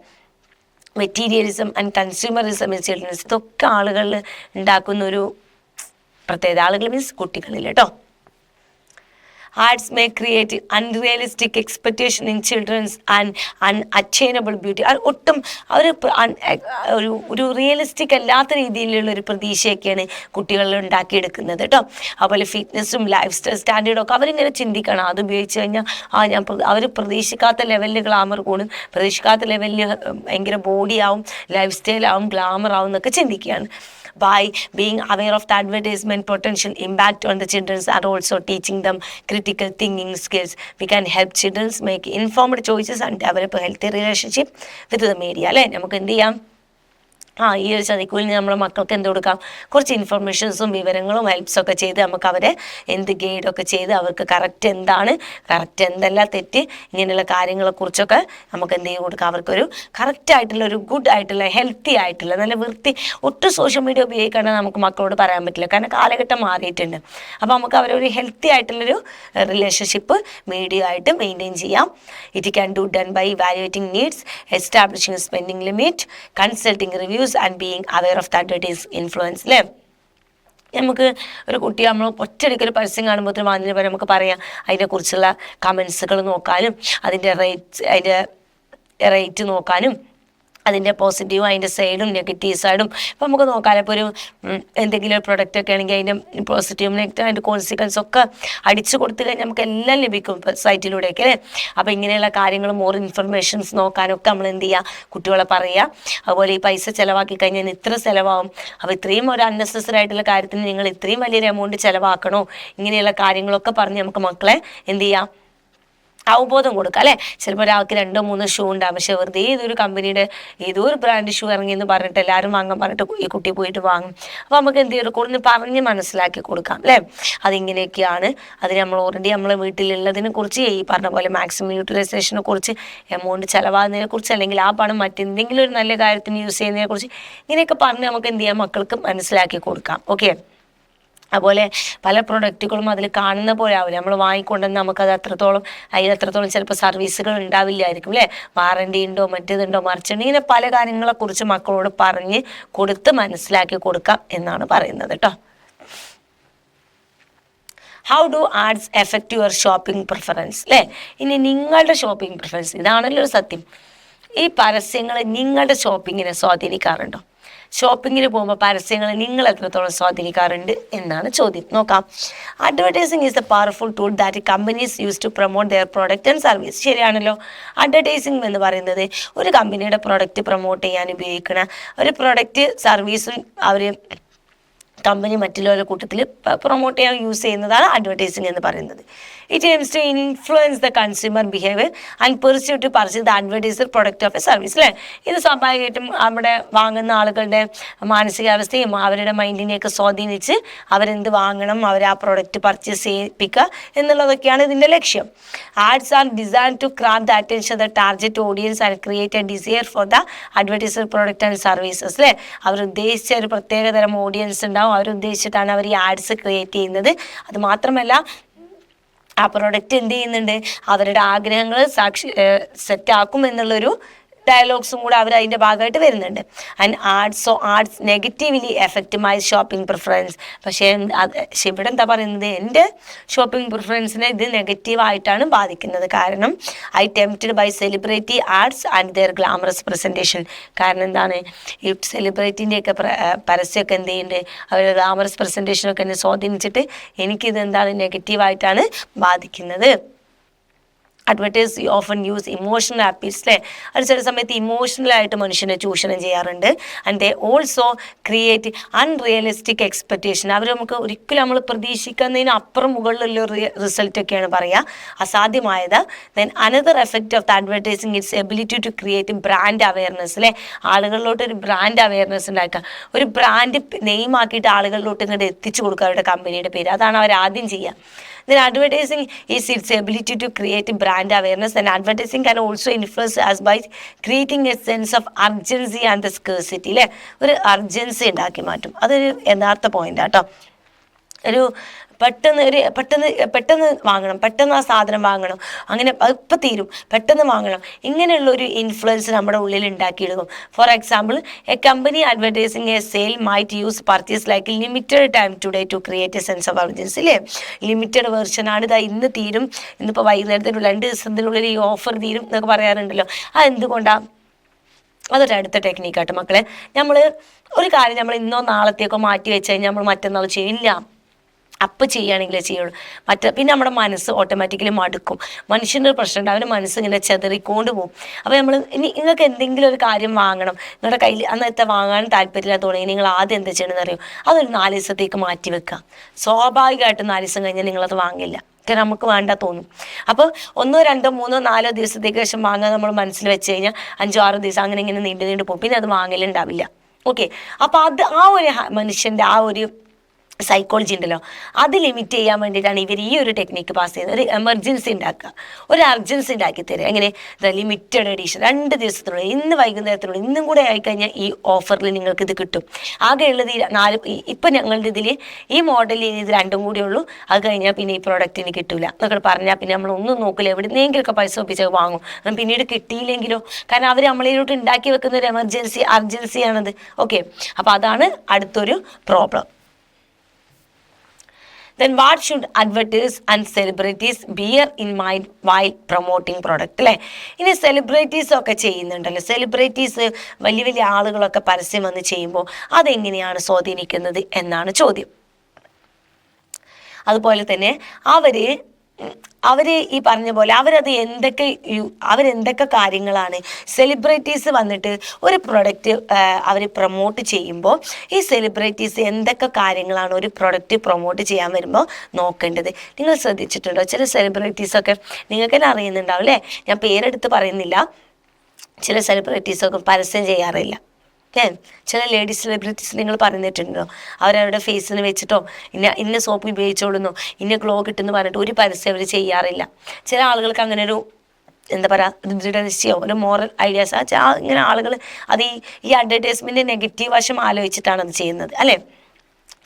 മെറ്റീരിയലിസം ആൻഡ് കൺസ്യൂമറിസം ചിൽഡ്രൻസ്, ഇതൊക്കെ ആളുകളിൽ ഉണ്ടാക്കുന്നൊരു പ്രത്യേകത. ആളുകൾ മീൻസ് കുട്ടികളിൽ കേട്ടോ. Ads may create unrealistic expectation in children's and unattainable beauty. ഒട്ടും ഒരു റിയലിസ്റ്റിക് അല്ലാത്ത രീതിയിലുള്ള ഒരു പ്രതീക്ഷയൊക്കെയാണ് കുട്ടികളിൽ ഉണ്ടാക്കിയെടുക്കുന്നത് കേട്ടോ. അതുപോലെ ഫിറ്റ്നസ്സും ലൈഫ് സ്റ്റൈൽ സ്റ്റാൻഡേർഡും ഒക്കെ അവരിങ്ങനെ ചിന്തിക്കണം. അത് ഉപയോഗിച്ച് കഴിഞ്ഞാൽ അവർ പ്രതീക്ഷിക്കാത്ത ലെവലിൽ ഗ്ലാമർ കൂടും, പ്രതീക്ഷിക്കാത്ത ലെവലിൽ ഭയങ്കര ബോഡി ആവും, ലൈഫ് സ്റ്റൈൽ ആവും, ഗ്ലാമർ ആവും എന്നൊക്കെ ചിന്തിക്കുകയാണ്. By being aware of the advertisement potential impact on the children and also teaching them critical thinking skills, we can help children make informed choices and develop a healthy relationship with the media. അല്ലേ? നമുക്ക് എന്ത് ചെയ്യാം, ഈ ഒരു ചതിക്കുള്ളിൽ നമ്മളെ മക്കൾക്ക് എന്ത് കൊടുക്കാം, കുറച്ച് ഇൻഫർമേഷൻസും വിവരങ്ങളും ഹെൽപ്സൊക്കെ ചെയ്ത് നമുക്ക് അവരെ എന്ത് ഗൈഡൊക്കെ ചെയ്ത് അവർക്ക് കറക്റ്റ് എന്താണ്, കറക്റ്റ് എന്തല്ല തെറ്റ്, ഇങ്ങനെയുള്ള കാര്യങ്ങളെക്കുറിച്ചൊക്കെ നമുക്ക് എന്ത് ചെയ്ത് കൊടുക്കാം, അവർക്കൊരു കറക്റ്റായിട്ടുള്ള ഒരു ഗുഡ് ആയിട്ടുള്ള ഹെൽത്തി ആയിട്ടുള്ള നല്ല ഒട്ടും സോഷ്യൽ മീഡിയ ഉപയോഗിക്കാണ്ട് നമുക്ക് മക്കളോട് പറയാൻ പറ്റില്ല. കാരണം കാലഘട്ടം മാറിയിട്ടുണ്ട്. അപ്പോൾ നമുക്ക് അവരൊരു ഹെൽത്തി ആയിട്ടുള്ളൊരു റിലേഷൻഷിപ്പ് മീഡിയ ആയിട്ട് മെയിൻറ്റെയിൻ ചെയ്യാം. It can do done by evaluating needs, establishing spending limit, consulting reviews and being aware of the advertise influence. അല്ലേ? നമുക്ക് ഒരു കുട്ടി നമ്മൾ ഒറ്റയടിക്കൊരു പരസ്യം കാണുമ്പോഴത്തേനും അതിന് പകരം നമുക്ക് പറയാം അതിനെക്കുറിച്ചുള്ള കമൻസുകൾ നോക്കാനും അതിൻ്റെ റേറ്റ് നോക്കാനും അതിൻ്റെ പോസിറ്റീവും അതിൻ്റെ സൈഡും നെഗറ്റീവ് സൈഡും ഇപ്പോൾ നമുക്ക് നോക്കാം. ഇപ്പോൾ ഒരു എന്തെങ്കിലും ഒരു പ്രൊഡക്റ്റ് ഒക്കെ ആണെങ്കിൽ അതിൻ്റെ പോസിറ്റീവും നെഗറ്റീവും അതിൻ്റെ കോൺസിക്വൻസ് ഒക്കെ അടിച്ചു കൊടുത്തു കഴിഞ്ഞാൽ നമുക്ക് എല്ലാം ലഭിക്കും സൈറ്റിലൂടെയൊക്കെ അല്ലേ. അപ്പോൾ ഇങ്ങനെയുള്ള കാര്യങ്ങൾ മോർ ഇൻഫർമേഷൻസ് നോക്കാനൊക്കെ നമ്മൾ എന്ത് ചെയ്യുക, കുട്ടികളെ പറയുക. അതുപോലെ ഈ പൈസ ചിലവാക്കി കഴിഞ്ഞാൽ ഇത്ര ചിലവാകും, അപ്പോൾ ഇത്രയും ഒരു അൺനെസസറി ആയിട്ടുള്ള കാര്യത്തിന് നിങ്ങൾ ഇത്രയും വലിയൊരു എമൗണ്ട് ചിലവാക്കണോ, ഇങ്ങനെയുള്ള കാര്യങ്ങളൊക്കെ പറഞ്ഞ് നമുക്ക് മക്കളെ എന്ത് ചെയ്യാം, അവബോധം കൊടുക്കുക അല്ലേ. ചിലപ്പോൾ ഒരാൾക്ക് 2-3 ഷൂ ഉണ്ടാകും, പക്ഷെ വെറുതെ ഏതൊരു കമ്പനിയുടെ ഏതോ ഒരു ബ്രാൻഡ് ഷൂ ഇറങ്ങിയെന്ന് പറഞ്ഞിട്ട് എല്ലാവരും വാങ്ങാൻ പറഞ്ഞിട്ട് ഈ കുട്ടി പോയിട്ട് വാങ്ങും. അപ്പോൾ നമുക്ക് എന്ത് ചെയ്യും, കൂടുതൽ പറഞ്ഞ് മനസ്സിലാക്കി കൊടുക്കാം അല്ലേ. അതിങ്ങനെയൊക്കെയാണ്. അത് നമ്മൾ ഓൾറെഡി നമ്മളെ വീട്ടിലുള്ളതിനെ കുറിച്ച്, ഈ പറഞ്ഞ പോലെ മാക്സിമം യൂട്ടിലൈസേഷനെ കുറിച്ച്, എമൗണ്ട് ചിലവാകുന്നതിനെ കുറിച്ച്, അല്ലെങ്കിൽ ആ പണം മറ്റെന്തെങ്കിലും ഒരു നല്ല കാര്യത്തിന് യൂസ് ചെയ്യുന്നതിനെ കുറിച്ച് ഇങ്ങനെയൊക്കെ പറഞ്ഞ് നമുക്ക് എന്ത് ചെയ്യാം, മക്കൾക്ക് മനസ്സിലാക്കി കൊടുക്കാം. ഓക്കെ. അതുപോലെ പല പ്രൊഡക്റ്റുകളും അതിൽ കാണുന്ന പോലെ ആവില്ല, നമ്മൾ വാങ്ങിക്കൊണ്ടെന്ന് നമുക്കത് അതിൽ ചിലപ്പോൾ സർവീസുകൾ ഉണ്ടാവില്ലായിരിക്കും അല്ലേ. വാറണ്ടി ഉണ്ടോ, മറ്റേതുണ്ടോ, മറിച്ചുണ്ടോ, ഇങ്ങനെ പല കാര്യങ്ങളെക്കുറിച്ച് മക്കളോട് പറഞ്ഞ് കൊടുത്ത് മനസ്സിലാക്കി കൊടുക്കാം എന്നാണ് പറയുന്നത് കേട്ടോ. How do ads affect your shopping preference അല്ലേ. ഇനി നിങ്ങളുടെ ഷോപ്പിംഗ് പ്രിഫറൻസ്, ഇതാണല്ലോ ഒരു സത്യം. ഈ പരസ്യങ്ങൾ നിങ്ങളുടെ ഷോപ്പിങ്ങിനെ സ്വാധീനിക്കാറുണ്ടോ? ഷോപ്പിങ്ങിന് പോകുമ്പോൾ പരസ്യങ്ങൾ നിങ്ങൾ എത്രത്തോളം സ്വാധീനിക്കാറുണ്ട് എന്നാണ് ചോദ്യം. നോക്കാം. Advertising is a powerful tool that companies use to promote their product and service. ശരിയാണല്ലോ. അഡ്വർടൈസിങ് എന്ന് പറയുന്നത് ഒരു കമ്പനിയുടെ പ്രൊഡക്റ്റ് പ്രൊമോട്ട് ചെയ്യാൻ ഉപയോഗിക്കുന്ന ഒരു പ്രൊഡക്റ്റ് സർവീസും അവർ കമ്പനി മറ്റുള്ളവരുടെ കൂട്ടത്തിൽ പ്രൊമോട്ട് ചെയ്യാൻ യൂസ് ചെയ്യുന്നതാണ് അഡ്വർടൈസിങ് എന്ന് പറയുന്നത്. It aims to influence the consumer behaviour and persuade to purchase the advertiser product of a service അല്ലേ. ഇത് സ്വാഭാവികമായിട്ടും അവിടെ വാങ്ങുന്ന ആളുകളുടെ മാനസികാവസ്ഥയും അവരുടെ മൈൻഡിനെയൊക്കെ സ്വാധീനിച്ച് അവരെന്ത് വാങ്ങണം, അവർ ആ പ്രൊഡക്റ്റ് പർച്ചേസ് ചെയ്യിപ്പിക്കുക എന്നുള്ളതൊക്കെയാണ് ഇതിൻ്റെ ലക്ഷ്യം. Ads are design to grab the attention the target audience and create a desire for the advertiser product and services അല്ലേ. അവർ ഉദ്ദേശിച്ച ഒരു പ്രത്യേകതരം ഓഡിയൻസ് ഉണ്ടാവും, അവരുദ്ദേശിച്ചിട്ടാണ് അവർ ഈ ആഡ്സ് ക്രിയേറ്റ് ചെയ്യുന്നത്. അത് മാത്രമല്ല ആ പ്രൊഡക്റ്റ് എന്ത് ചെയ്യുന്നുണ്ട്, അവരുടെ ആഗ്രഹങ്ങൾ സെറ്റാക്കും എന്നുള്ളൊരു ഡയലോഗ്സും കൂടെ അവർ അതിൻ്റെ ഭാഗമായിട്ട് വരുന്നുണ്ട്. And ads negatively affect my shopping preference. പക്ഷേ ഇവിടെ എന്താ പറയുന്നത്, എൻ്റെ ഷോപ്പിംഗ് പ്രിഫറൻസിനെ ഇത് നെഗറ്റീവായിട്ടാണ് ബാധിക്കുന്നത്. കാരണം I tempted by celebrity ads and their glamorous presentation. കാരണം എന്താണ്, ഈ സെലിബ്രിറ്റിൻ്റെയൊക്കെ പരസ്യമൊക്കെ എന്ത് ചെയ്യുന്നുണ്ട്, അവരുടെ ഗ്ലാമറസ് പ്രസൻറ്റേഷനൊക്കെ എന്നെ സ്വാധീനിച്ചിട്ട് എനിക്കിത് എന്താണ് നെഗറ്റീവായിട്ടാണ് ബാധിക്കുന്നത്. Advertise often use emotional appeals അല്ലേ. അത് ചില സമയത്ത് ഇമോഷണലായിട്ട് മനുഷ്യനെ ചൂഷണം ചെയ്യാറുണ്ട്. And they also create unrealistic expectation. അവർ നമുക്ക് ഒരിക്കലും നമ്മൾ പ്രതീക്ഷിക്കുന്നതിന് അപ്പുറം മുകളിലുള്ള റിസൾട്ടൊക്കെയാണ് പറയുക, അസാധ്യമായത്. Then another effect of the advertising it's ability to create brand awareness അല്ലേ. ആളുകളിലോട്ട് ഒരു ബ്രാൻഡ് അവയർനെസ് ഉണ്ടാക്കുക, ഒരു ബ്രാൻഡ് നെയിമാക്കിയിട്ട് ആളുകളിലോട്ട് ഇങ്ങോട്ട് എത്തിച്ചു കൊടുക്കുക അവരുടെ കമ്പനിയുടെ പേര്. അതാണ് അവർ ആദ്യം ചെയ്യുക. Then advertising is its ability to create brand awareness, and advertising can also influence us by creating a sense of urgency and the scarcity അല്ലേ. ഒരു അർജൻസി ഉണ്ടാക്കി മാറ്റും. അതൊരു യഥാർത്ഥ പോയിന്റ് ആട്ടോ. പെട്ടെന്ന് വാങ്ങണം, പെട്ടെന്ന് ആ സാധനം വാങ്ങണം, അങ്ങനെ ഇപ്പം തീരും, പെട്ടെന്ന് വാങ്ങണം, ഇങ്ങനെയുള്ളൊരു ഇൻഫ്ലുവൻസ് നമ്മുടെ ഉള്ളിൽ ഉണ്ടാക്കിയെടുക്കും. For example, a company advertising a sale might use purchase like limited time today to create a sense of urgency അല്ലേ. ലിമിറ്റഡ് വേർഷനാണ്, ഇതാ ഇന്ന് തീരും, ഇന്നിപ്പോൾ വൈകുന്നേരത്തിനുള്ള 2 ദിവസത്തിനുള്ളിൽ ഈ ഓഫർ തീരും എന്നൊക്കെ പറയാറുണ്ടല്ലോ. അതെന്തുകൊണ്ടാണ്? അതൊരു അടുത്ത ടെക്നിക്കാട്ടോ മക്കളെ. നമ്മൾ ഒരു കാര്യം നമ്മൾ ഇന്നോ നാളത്തേക്കോ മാറ്റി വെച്ച് കഴിഞ്ഞാൽ നമ്മൾ മറ്റന്നാൾ ചെയ്യില്ല, അപ്പം ചെയ്യുകയാണെങ്കിലേ ചെയ്യുള്ളൂ. പിന്നെ നമ്മുടെ മനസ്സ് ഓട്ടോമാറ്റിക്കലി മടുക്കും. മനുഷ്യൻ്റെ ഒരു പ്രശ്നമുണ്ട്, അവൻ്റെ മനസ്സ് ഇങ്ങനെ ചെതറിക്കൊണ്ട് പോകും. അപ്പോൾ നമ്മൾ നിങ്ങൾക്ക് എന്തെങ്കിലും ഒരു കാര്യം വാങ്ങണം, നിങ്ങളുടെ കയ്യിൽ അന്നത്തെ വാങ്ങാൻ താല്പര്യമില്ലാത്ത തുടങ്ങി നിങ്ങൾ ആദ്യം എന്താ ചെയ്യണമെന്ന് അറിയും, അതൊരു 4 ദിവസത്തേക്ക് മാറ്റി വെക്കുക. സ്വാഭാവികമായിട്ടും 4 ദിവസം കഴിഞ്ഞാൽ നിങ്ങളത് വാങ്ങില്ല, കാരണം നമുക്ക് വേണ്ട തോന്നും. അപ്പോൾ 1, 2, 3, 4 ദിവസത്തേക്ക് ശേഷം വാങ്ങാൻ നമ്മൾ മനസ്സിൽ വെച്ച് കഴിഞ്ഞാൽ 5, 6 ദിവസം അങ്ങനെ ഇങ്ങനെ നീണ്ടു പോകും, പിന്നെ അത് വാങ്ങലുണ്ടാവില്ല. ഓക്കെ. അപ്പോൾ അത് ആ ഒരു മനുഷ്യൻ്റെ ആ ഒരു സൈക്കോളജി ഉണ്ടല്ലോ, അത് ലിമിറ്റ് ചെയ്യാൻ വേണ്ടിയിട്ടാണ് ഇവർ ഈ ഒരു ടെക്നിക്ക് പാസ് ചെയ്യുന്നത്. ഒരു എമർജൻസി ഉണ്ടാക്കുക, ഒരു അർജൻസി ഉണ്ടാക്കി തരിക. എങ്ങനെ? ലിമിറ്റഡ് എഡീഷൻ, 2 ദിവസത്തിനുള്ളിൽ, ഇന്ന് വൈകുന്നേരത്തിനുള്ളിൽ, ഇന്നും കൂടെ ആയിക്കഴിഞ്ഞാൽ ഈ ഓഫറിൽ നിങ്ങൾക്ക് ഇത് കിട്ടും. ആകെയുള്ളത് ഈ 4, ഇപ്പം ഞങ്ങളുടെ ഇതിൽ ഈ മോഡലിൽ ഇത് 2 കൂടെ ഉള്ളൂ, അത് കഴിഞ്ഞാൽ പിന്നെ ഈ പ്രോഡക്റ്റിന് കിട്ടില്ല എന്നൊക്കെ പറഞ്ഞാൽ പിന്നെ നമ്മളൊന്നും നോക്കില്ല, എവിടെന്നെങ്കിലൊക്കെ പൈസ ഒപ്പിച്ച് വാങ്ങും. പിന്നീട് കിട്ടിയില്ലെങ്കിലോ, കാരണം അവർ നമ്മളിലോട്ട് ഉണ്ടാക്കി വെക്കുന്ന ഒരു അർജൻസിയാണത്. ഓക്കെ. അപ്പോൾ അതാണ് അടുത്തൊരു problem. Then what should advertisers and celebrities bear in mind while promoting product? അല്ലേ, ഇനി സെലിബ്രിറ്റീസ് ഒക്കെ ചെയ്യുന്നുണ്ടല്ലോ, സെലിബ്രിറ്റീസ് വലിയ വലിയ ആളുകളൊക്കെ പരസ്യം വന്ന് ചെയ്യുമ്പോൾ അതെങ്ങനെയാണ് സ്വാധീനിക്കുന്നത് എന്നാണ് ചോദ്യം. അതുപോലെ തന്നെ അവർ ഈ പറഞ്ഞ പോലെ അവരെന്തൊക്കെ കാര്യങ്ങളാണ് സെലിബ്രിറ്റീസ് വന്നിട്ട് ഒരു പ്രൊഡക്റ്റ് അവർ പ്രൊമോട്ട് ചെയ്യുമ്പോൾ ഈ സെലിബ്രിറ്റീസ് എന്തൊക്കെ കാര്യങ്ങളാണ് ഒരു പ്രൊഡക്റ്റ് പ്രൊമോട്ട് ചെയ്യാൻ വരുമ്പോൾ നോക്കേണ്ടത്. നിങ്ങൾ ശ്രദ്ധിച്ചിട്ടുണ്ടോ? ചില സെലിബ്രിറ്റീസൊക്കെ നിങ്ങൾക്ക് തന്നെ അറിയുന്നുണ്ടാവും അല്ലേ, ഞാൻ പേരെടുത്ത് പറയുന്നില്ല, ചില സെലിബ്രിറ്റീസൊക്കെ പരസ്യം ചെയ്യാറില്ല. ചില ലേഡീസ് സെലിബ്രിറ്റീസ് നിങ്ങൾ പറഞ്ഞിട്ടുണ്ടോ, അവരവരുടെ ഫേസിന് വെച്ചിട്ടോ ഇന്ന സോപ്പ് ഉപയോഗിച്ചോളുന്നോ ഇന്ന ഗ്ലോ കിട്ടുമെന്ന് പറഞ്ഞിട്ട് ഒരു പരസ്യം അവർ ചെയ്യാറില്ല. ചില ആളുകൾക്ക് അങ്ങനെ ഒരു എന്താ പറയുക ദൃഢനിശ്ചയോ ഒരു മോറൽ ഐഡിയാസ് ഇങ്ങനെ ആളുകൾ അത് ഈ അഡ്വർടൈസ്മെൻറ്റ് നെഗറ്റീവ് വശം ആലോചിച്ചിട്ടാണ് അത് ചെയ്യുന്നത് അല്ലേ.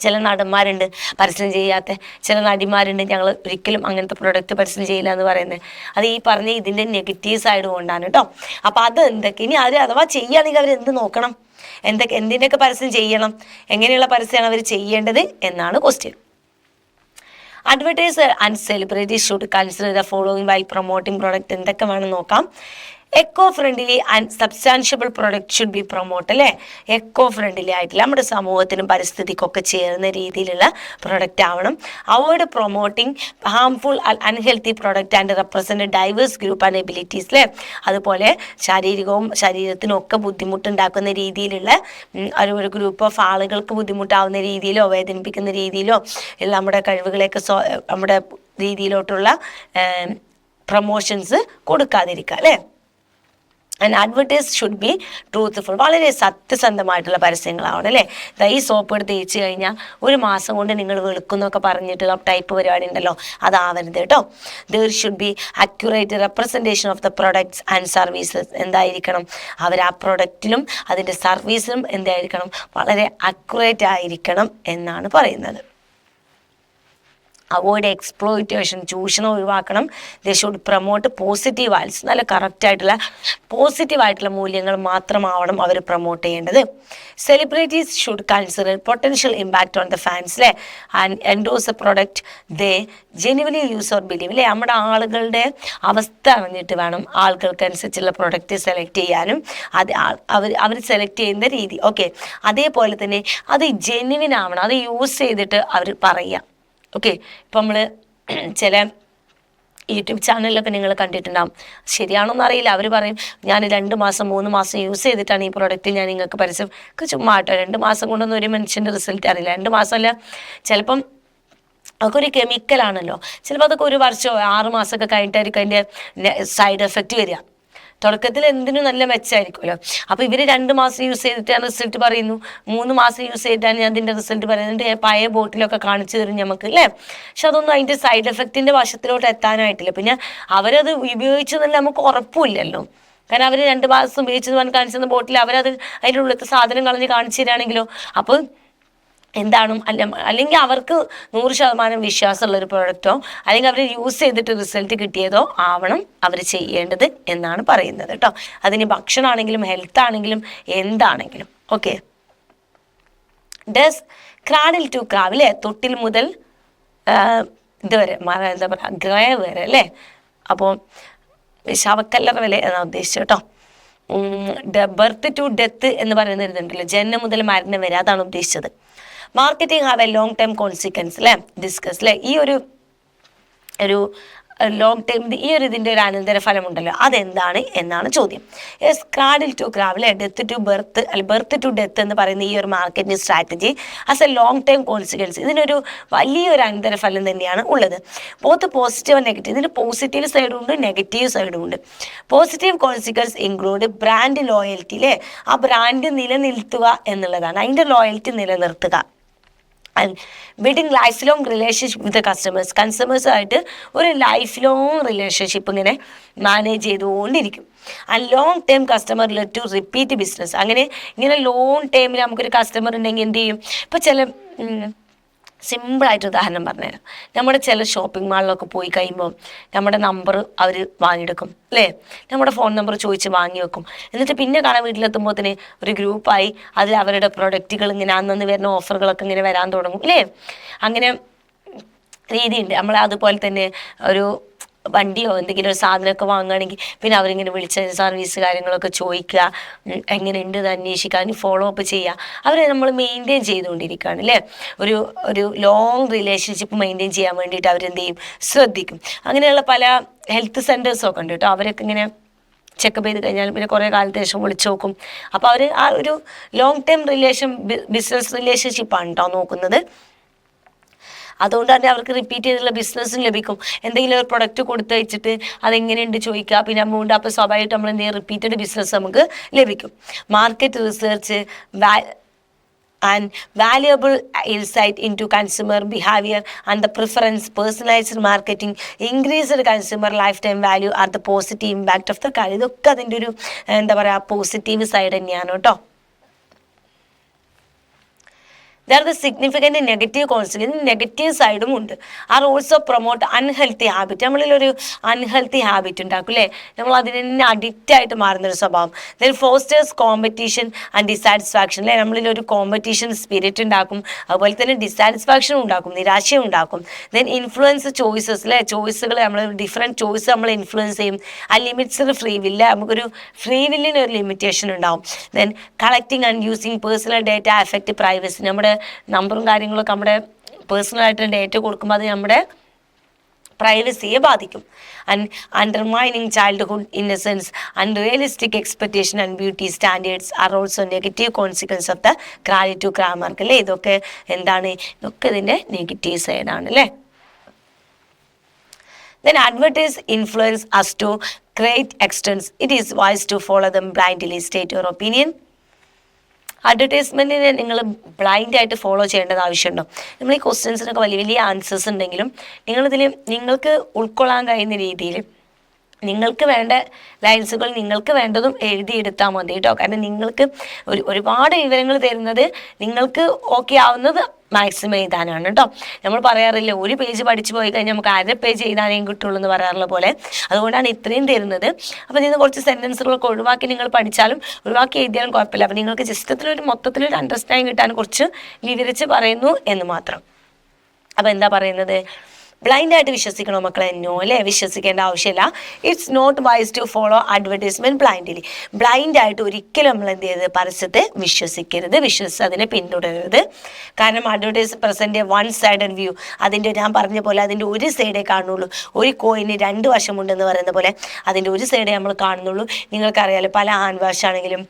ചില നടന്മാരുണ്ട് പരസ്യം ചെയ്യാത്ത, ചില നടിമാരുണ്ട് ഞങ്ങൾ ഒരിക്കലും അങ്ങനത്തെ പ്രൊഡക്റ്റ് പരസ്യം ചെയ്യില്ല എന്ന് പറയുന്നത്. അത് ഈ പറഞ്ഞ ഇതിൻ്റെ നെഗറ്റീവ് സൈഡ് കൊണ്ടാണ് കേട്ടോ. അപ്പോൾ അത് എന്തൊക്കെ ഇനി അവർ അഥവാ ചെയ്യുകയാണെങ്കിൽ അവരെന്ത് നോക്കണം, എന്തിൻ്റെയൊക്കെ പരസ്യം ചെയ്യണം, എങ്ങനെയുള്ള പരസ്യമാണ് അവർ ചെയ്യേണ്ടത് എന്നാണ് question. Advertiser and celebrities should consider the following while promoting product. എന്തൊക്കെ വേണം നോക്കാം. Eco friendly and sustainable product should be promote അല്ലേ. എക്കോ ഫ്രണ്ട്ലി ആയിട്ടുള്ള നമ്മുടെ സമൂഹത്തിനും പരിസ്ഥിതിക്കൊക്കെ ചേർന്ന രീതിയിലുള്ള പ്രൊഡക്റ്റ് ആവണം. Avoid promoting harmful unhealthy product and represent diverse group and abilities അല്ലേ. അതുപോലെ ശരീരത്തിനൊക്കെ ബുദ്ധിമുട്ടുണ്ടാക്കുന്ന രീതിയിലുള്ള ഒരു ഗ്രൂപ്പ് ഓഫ് ആളുകൾക്ക് ബുദ്ധിമുട്ടാവുന്ന രീതിയിലോ വേദനിപ്പിക്കുന്ന രീതിയിലോ നമ്മുടെ കഴിവുകളെയൊക്കെ നമ്മുടെ രീതിയിലോട്ടുള്ള പ്രൊമോഷൻസ് കൊടുക്കാതിരിക്കുക അല്ലേ. And advertise should be truthful, വളരെ സത്യസന്ധമായിട്ടുള്ള പരസ്യങ്ങളാവണം അല്ലേ. ഈ സോപ്പ് എടുത്ത് തേച്ച് കഴിഞ്ഞാൽ ഒരു മാസം കൊണ്ട് നിങ്ങൾ വെളുക്കുന്നൊക്കെ പറഞ്ഞിട്ടുള്ള ടൈപ്പ് പരിപാടി ഉണ്ടല്ലോ, അതാവരുത് കേട്ടോ. There should be accurate representation of the products and services. എന്തായിരിക്കണം, അവർ ആ പ്രൊഡക്റ്റിലും അതിൻ്റെ സർവീസിലും എന്തായിരിക്കണം, വളരെ അക്യുറേറ്റ് ആയിരിക്കണം എന്നാണ് പറയുന്നത്. അവോയ്ഡ് എക്സ്പ്ലോയിറ്റേഷൻ, ചൂഷണം ഒഴിവാക്കണം. They should promote positive values, നല്ല കറക്റ്റായിട്ടുള്ള പോസിറ്റീവായിട്ടുള്ള മൂല്യങ്ങൾ മാത്രമാവണം അവർ പ്രൊമോട്ട് ചെയ്യേണ്ടത്. Celebrities should consider potential impact on the fans അല്ലേ and endorse a product they genuinely use or believe അല്ലേ. നമ്മുടെ ആളുകളുടെ അവസ്ഥ അറിഞ്ഞിട്ട് വേണം ആളുകൾക്കനുസരിച്ചുള്ള പ്രൊഡക്റ്റ് സെലക്ട് ചെയ്യാനും അവർ സെലക്ട് ചെയ്യുന്ന രീതി. ഓക്കെ, അതേപോലെ തന്നെ അത് ജെനുവിൻ ആവണം, അത് യൂസ് ചെയ്തിട്ട് അവർ പറയുക. ഓക്കെ, ഇപ്പം നമ്മൾ ചില യൂട്യൂബ് ചാനലിലൊക്കെ നിങ്ങൾ കണ്ടിട്ടുണ്ടാകും, ശരിയാണോന്ന് അറിയില്ല, അവർ പറയും ഞാൻ 2 മാസം 3 മാസം യൂസ് ചെയ്തിട്ടാണ് ഈ പ്രോഡക്റ്റ് ഞാൻ നിങ്ങൾക്ക് പരസ്യം ചുമ്മാ കേട്ടോ. 2 മാസം കൊണ്ടൊന്നും ഒരു മനുഷ്യൻ്റെ റിസൾട്ട് അറിയില്ല. 2 മാസമല്ല, ചിലപ്പം അതൊക്കെ ഒരു കെമിക്കലാണല്ലോ, ചിലപ്പോൾ അതൊക്കെ 1 വർഷമോ 6 മാസമൊക്കെ കഴിഞ്ഞിട്ടായിരിക്കും അതിൻ്റെ സൈഡ് എഫക്റ്റ് വരിക. തുടക്കത്തിൽ എന്തിനും നല്ല മെച്ചമായിരിക്കുമല്ലോ. അപ്പോൾ ഇവർ 2 മാസം യൂസ് ചെയ്തിട്ടാണ് റിസൾട്ട് പറയുന്നു, 3 മാസം യൂസ് ചെയ്തിട്ടാണ് ഞാൻ അതിൻ്റെ റിസൾട്ട് പറയുന്നത്, പഴയ ബോട്ടിലൊക്കെ കാണിച്ചു തരും നമുക്ക് അല്ലേ. പക്ഷെ അതൊന്നും അതിൻ്റെ സൈഡ് എഫക്റ്റിൻ്റെ വശത്തിലോട്ട് എത്താനായിട്ടില്ല. പിന്നെ അവരത് ഉപയോഗിച്ചെന്നല്ല നമുക്ക് ഉറപ്പില്ലല്ലോ. കാരണം അവർ 2 മാസം ഉപയോഗിച്ചത് പറഞ്ഞ് കാണിച്ചിരുന്ന ബോട്ടിൽ അവരത് അതിൻ്റെ ഉള്ളിലത്തെ സാധനം കളഞ്ഞ് കാണിച്ചു തരികയാണെങ്കിലോ അപ്പോൾ എന്താണ് അല്ലെങ്കിൽ അവർക്ക് 100% വിശ്വാസമുള്ളൊരു പ്രോഡക്റ്റോ അല്ലെങ്കിൽ അവർ യൂസ് ചെയ്തിട്ട് റിസൾട്ട് കിട്ടിയതോ ആവണം അവർ ചെയ്യേണ്ടത് എന്നാണ് പറയുന്നത് കേട്ടോ. അതിന് ഭക്ഷണമാണെങ്കിലും ഹെൽത്ത് ആണെങ്കിലും എന്താണെങ്കിലും. Okay, does cradle to grave അല്ലേ, തൊട്ടിൽ മുതൽ ഇതുവരെ എന്താ പറയുക ഗ്രേവ് വരെ അല്ലേ. അപ്പോൾ ശവക്കല്ലറ വരെ എന്നാണ് ഉദ്ദേശിച്ചത് കേട്ടോ. ബർത്ത് ടു ഡെത്ത് എന്ന് പറയുന്ന ഇതുണ്ടല്ലോ, ജനനം മുതൽ മരണം വരെ, അതാണ് ഉദ്ദേശിച്ചത്. Marketing have A long time consequence അല്ലേ, ഡിസ്കസ് അല്ലേ. ഈ ഒരു ലോങ് ടൈം ഇതിൻ്റെ ഒരു അനന്തരഫലം ഉണ്ടല്ലോ, അതെന്താണ് എന്നാണ് ചോദ്യം. യെസ്, ക്രാഡിൽ ടു ക്രാവ് അല്ലേ, death to birth birth to death എന്ന് പറയുന്ന ഈ ഒരു marketing strategy as a long time consequence, ഇതിനൊരു വലിയൊരു അനന്തരഫലം തന്നെയാണ് ഉള്ളത്. ബോത്ത് പോസിറ്റീവ് ആൻഡ് നെഗറ്റീവ്, ഇതിന് പോസിറ്റീവ് സൈഡും ഉണ്ട് നെഗറ്റീവ് സൈഡും ഉണ്ട്. Positive consequence include brand loyalty അല്ലേ, ആ ബ്രാൻഡ് നിലനിർത്തുക എന്നുള്ളതാണ്, അതിൻ്റെ ലോയൽറ്റി നിലനിർത്തുക. And building life long relationship with കൺസ്യൂമേഴ്സുമായിട്ട് ഒരു ലൈഫ് ലോങ് റിലേഷൻഷിപ്പ് ഇങ്ങനെ മാനേജ് ചെയ്തുകൊണ്ടിരിക്കും. And long term customer to repeat business, അങ്ങനെ ഇങ്ങനെ ലോങ് ടൈമിൽ നമുക്കൊരു കസ്റ്റമർ ഉണ്ടെങ്കിൽ എന്ത് ചെയ്യും. ഇപ്പോൾ ചില സിമ്പിളായിട്ട് ഉദാഹരണം പറഞ്ഞുതരാം. നമ്മുടെ ചില ഷോപ്പിംഗ് മാളിലൊക്കെ പോയി കഴിയുമ്പോൾ നമ്മുടെ നമ്പർ അവർ വാങ്ങിയെടുക്കും അല്ലേ, നമ്മുടെ ഫോൺ നമ്പർ ചോദിച്ച് വാങ്ങി വെക്കും. എന്നിട്ട് പിന്നെ കാണാൻ വീട്ടിലെത്തുമ്പോൾ തന്നെ ഒരു ഗ്രൂപ്പായി അതിൽ അവരുടെ പ്രൊഡക്റ്റുകൾ ഇങ്ങനെ അന്നന്ന് വരുന്ന ഓഫറുകളൊക്കെ ഇങ്ങനെ വരാൻ തുടങ്ങും അല്ലേ. അങ്ങനെ രീതിയുണ്ട്. നമ്മൾ അതുപോലെ തന്നെ ഒരു വണ്ടിയോ എന്തെങ്കിലും ഒരു സാധനമൊക്കെ വാങ്ങുകയാണെങ്കിൽ പിന്നെ അവരിങ്ങനെ വിളിച്ച സർവീസ് കാര്യങ്ങളൊക്കെ ചോദിക്കുക, എങ്ങനെയുണ്ട് എന്ന് അന്വേഷിക്കുക, അതിന് ഫോളോ അപ്പ് ചെയ്യുക. അവരെ നമ്മൾ മെയിൻറ്റെയിൻ ചെയ്തുകൊണ്ടിരിക്കുകയാണ് അല്ലേ. ഒരു ഒരു ലോങ് റിലേഷൻഷിപ്പ് മെയിൻറ്റെയിൻ ചെയ്യാൻ വേണ്ടിയിട്ട് അവരെന്ത് ചെയ്യും, ശ്രദ്ധിക്കും. അങ്ങനെയുള്ള പല ഹെൽത്ത് സെൻറ്റേഴ്സൊക്കെ ഉണ്ട് കേട്ടോ. അവരൊക്കെ ഇങ്ങനെ ചെക്കപ്പ് ചെയ്ത് കഴിഞ്ഞാൽ പിന്നെ കുറേ കാലത്തിന് ശേഷം വിളിച്ചു നോക്കും. അപ്പോൾ അവർ ആ ഒരു ലോങ് ടേം ബിസിനസ് റിലേഷൻഷിപ്പാണ് കേട്ടോ നോക്കുന്നത്. അതുകൊണ്ട് തന്നെ അവർക്ക് റിപ്പീറ്റ് ചെയ്തുള്ള ബിസിനസ്സും ലഭിക്കും. എന്തെങ്കിലും ഒരു പ്രൊഡക്റ്റ് കൊടുത്ത് വെച്ചിട്ട് അതെങ്ങനെയുണ്ട് ചോദിക്കുക, പിന്നെ അമൗണ്ട്, അപ്പോൾ സ്വാഭാവികമായിട്ട് നമ്മൾ എന്തെങ്കിലും റിപ്പീറ്റഡ് ബിസിനസ് നമുക്ക് ലഭിക്കും. Market research and valuable insight into consumer behavior and the preference, personalized marketing, increased consumer lifetime value are the positive impact of the കാര്യം. ഇതൊക്കെ അതിൻ്റെ ഒരു എന്താ പറയുക പോസിറ്റീവ് സൈഡ് തന്നെയാണ് കേട്ടോ. There are the significant negative consequences. Negative സൈഡും ഉണ്ട്. Are also promote unhealthy habit. നമ്മളിലൊരു അൺഹെൽത്തി ഹാബിറ്റ് ഉണ്ടാക്കും അല്ലേ, നമ്മൾ അതിന് തന്നെ അഡിക്റ്റ് ആയിട്ട് മാറുന്നൊരു സ്വഭാവം. Then fosters competition and dissatisfaction അല്ലേ, നമ്മളിലൊരു കോമ്പറ്റീഷൻ സ്പിരിറ്റ് ഉണ്ടാക്കും, അതുപോലെ തന്നെ ഡിസാറ്റിസ്ഫാക്ഷനും ഉണ്ടാക്കും, നിരാശയും ഉണ്ടാക്കും. ദെൻ ഇൻഫ്ലുവൻസ് ചോയ്സസ് അല്ലേ, ചോയ്സുകൾ നമ്മൾ ഡിഫറെൻറ്റ് ചോയ്സ് നമ്മൾ ഇൻഫ്ലുവൻസ് ചെയ്യും. ആ ലിമിറ്റ്സ് ഫ്രീ വില്ല, നമുക്കൊരു ഫ്രീ വില്ലിന് ഒരു ലിമിറ്റേഷൻ ഉണ്ടാവും. Then collecting and using personal data affect privacy. നമ്മുടെ നമ്പറും കാര്യങ്ങളൊക്കെ നമ്മുടെ പേഴ്സണലായിട്ട് ഡേറ്റ കൊടുക്കുമ്പോൾ അത് നമ്മുടെ പ്രൈവസിയെ ബാധിക്കും. And undermining childhood innocence, unrealistic expectation and beauty standards are also negative consequence of the cradle to ക്രാമർക്ക് അല്ലേ. ഇതൊക്കെ എന്താണ്, ഇതൊക്കെ ഇതിൻ്റെ നെഗറ്റീവ് സൈഡാണ് അല്ലേ. Then advertise influence us to great extent. It is wise to follow them blindly. State your opinion. അഡ്വർടൈസ്മെൻറ്റിനെ നിങ്ങൾ ബ്ലൈൻഡായിട്ട് follow ചെയ്യേണ്ടത് ആവശ്യമുണ്ടോ? നമ്മൾ ഈ ക്വസ്റ്റ്യൻസിനൊക്കെ വലിയ വലിയ ആൻസേഴ്സ് ഉണ്ടെങ്കിലും നിങ്ങളിതിൽ നിങ്ങൾക്ക് ഉൾക്കൊള്ളാൻ കഴിയുന്ന രീതിയിൽ നിങ്ങൾക്ക് വേണ്ട ലൈൻസുകൾ നിങ്ങൾക്ക് വേണ്ടതും എഴുതിയെടുത്താൽ മതി കേട്ടോ. കാരണം നിങ്ങൾക്ക് ഒരുപാട് വിവരങ്ങൾ തരുന്നത് നിങ്ങൾക്ക് ഓക്കെ ആവുന്നത് മാക്സിമം എഴുതാനാണ് കേട്ടോ. നമ്മൾ പറയാറില്ല ഒരു പേജ് പഠിച്ചു പോയി കഴിഞ്ഞാൽ നമുക്ക് 1/2 പേജ് എഴുതാനേ കിട്ടുള്ളൂ എന്ന് പറയാറുള്ള പോലെ. അതുകൊണ്ടാണ് ഇത്രയും തരുന്നത്. അപ്പോൾ ഇതിന് കുറച്ച് സെൻറ്റൻസുകളൊക്കെ ഒഴിവാക്കി നിങ്ങൾ പഠിച്ചാലും ഒഴിവാക്കി എഴുതിയാലും കുഴപ്പമില്ല. അപ്പോൾ നിങ്ങൾക്ക് ജസ്റ്റത്തിലൊരു മൊത്തത്തിലൊരു അണ്ടർസ്റ്റാൻഡിങ് കിട്ടാൻ കുറച്ച് വിവരിച്ച് പറയുന്നു എന്ന് മാത്രം. അപ്പോൾ എന്താ പറയുന്നത്, ബ്ലൈൻഡായിട്ട് വിശ്വസിക്കണോ മക്കളെ? നോ അല്ലേ, വിശ്വസിക്കേണ്ട ആവശ്യമില്ല. It's not wise to follow advertisement blindly. ബ്ലൈൻഡായിട്ട് ഒരിക്കലും നമ്മൾ എന്ത് ചെയ്ത് പരസ്യത്തെ വിശ്വസിക്കരുത്, വിശ്വസിച്ച് അതിനെ പിന്തുടരരുത്. കാരണം advertise present one sided view. അതിൻ്റെ ഞാൻ പറഞ്ഞ പോലെ അതിൻ്റെ ഒരു സൈഡേ കാണുള്ളൂ. ഒരു കോയിന് 2 വശമുണ്ടെന്ന് പറയുന്ന പോലെ അതിൻ്റെ ഒരു സൈഡേ നമ്മൾ കാണുന്നുള്ളൂ. നിങ്ങൾക്കറിയാലോ, പല ഹാൻഡ് വാഷ് ആണെങ്കിലും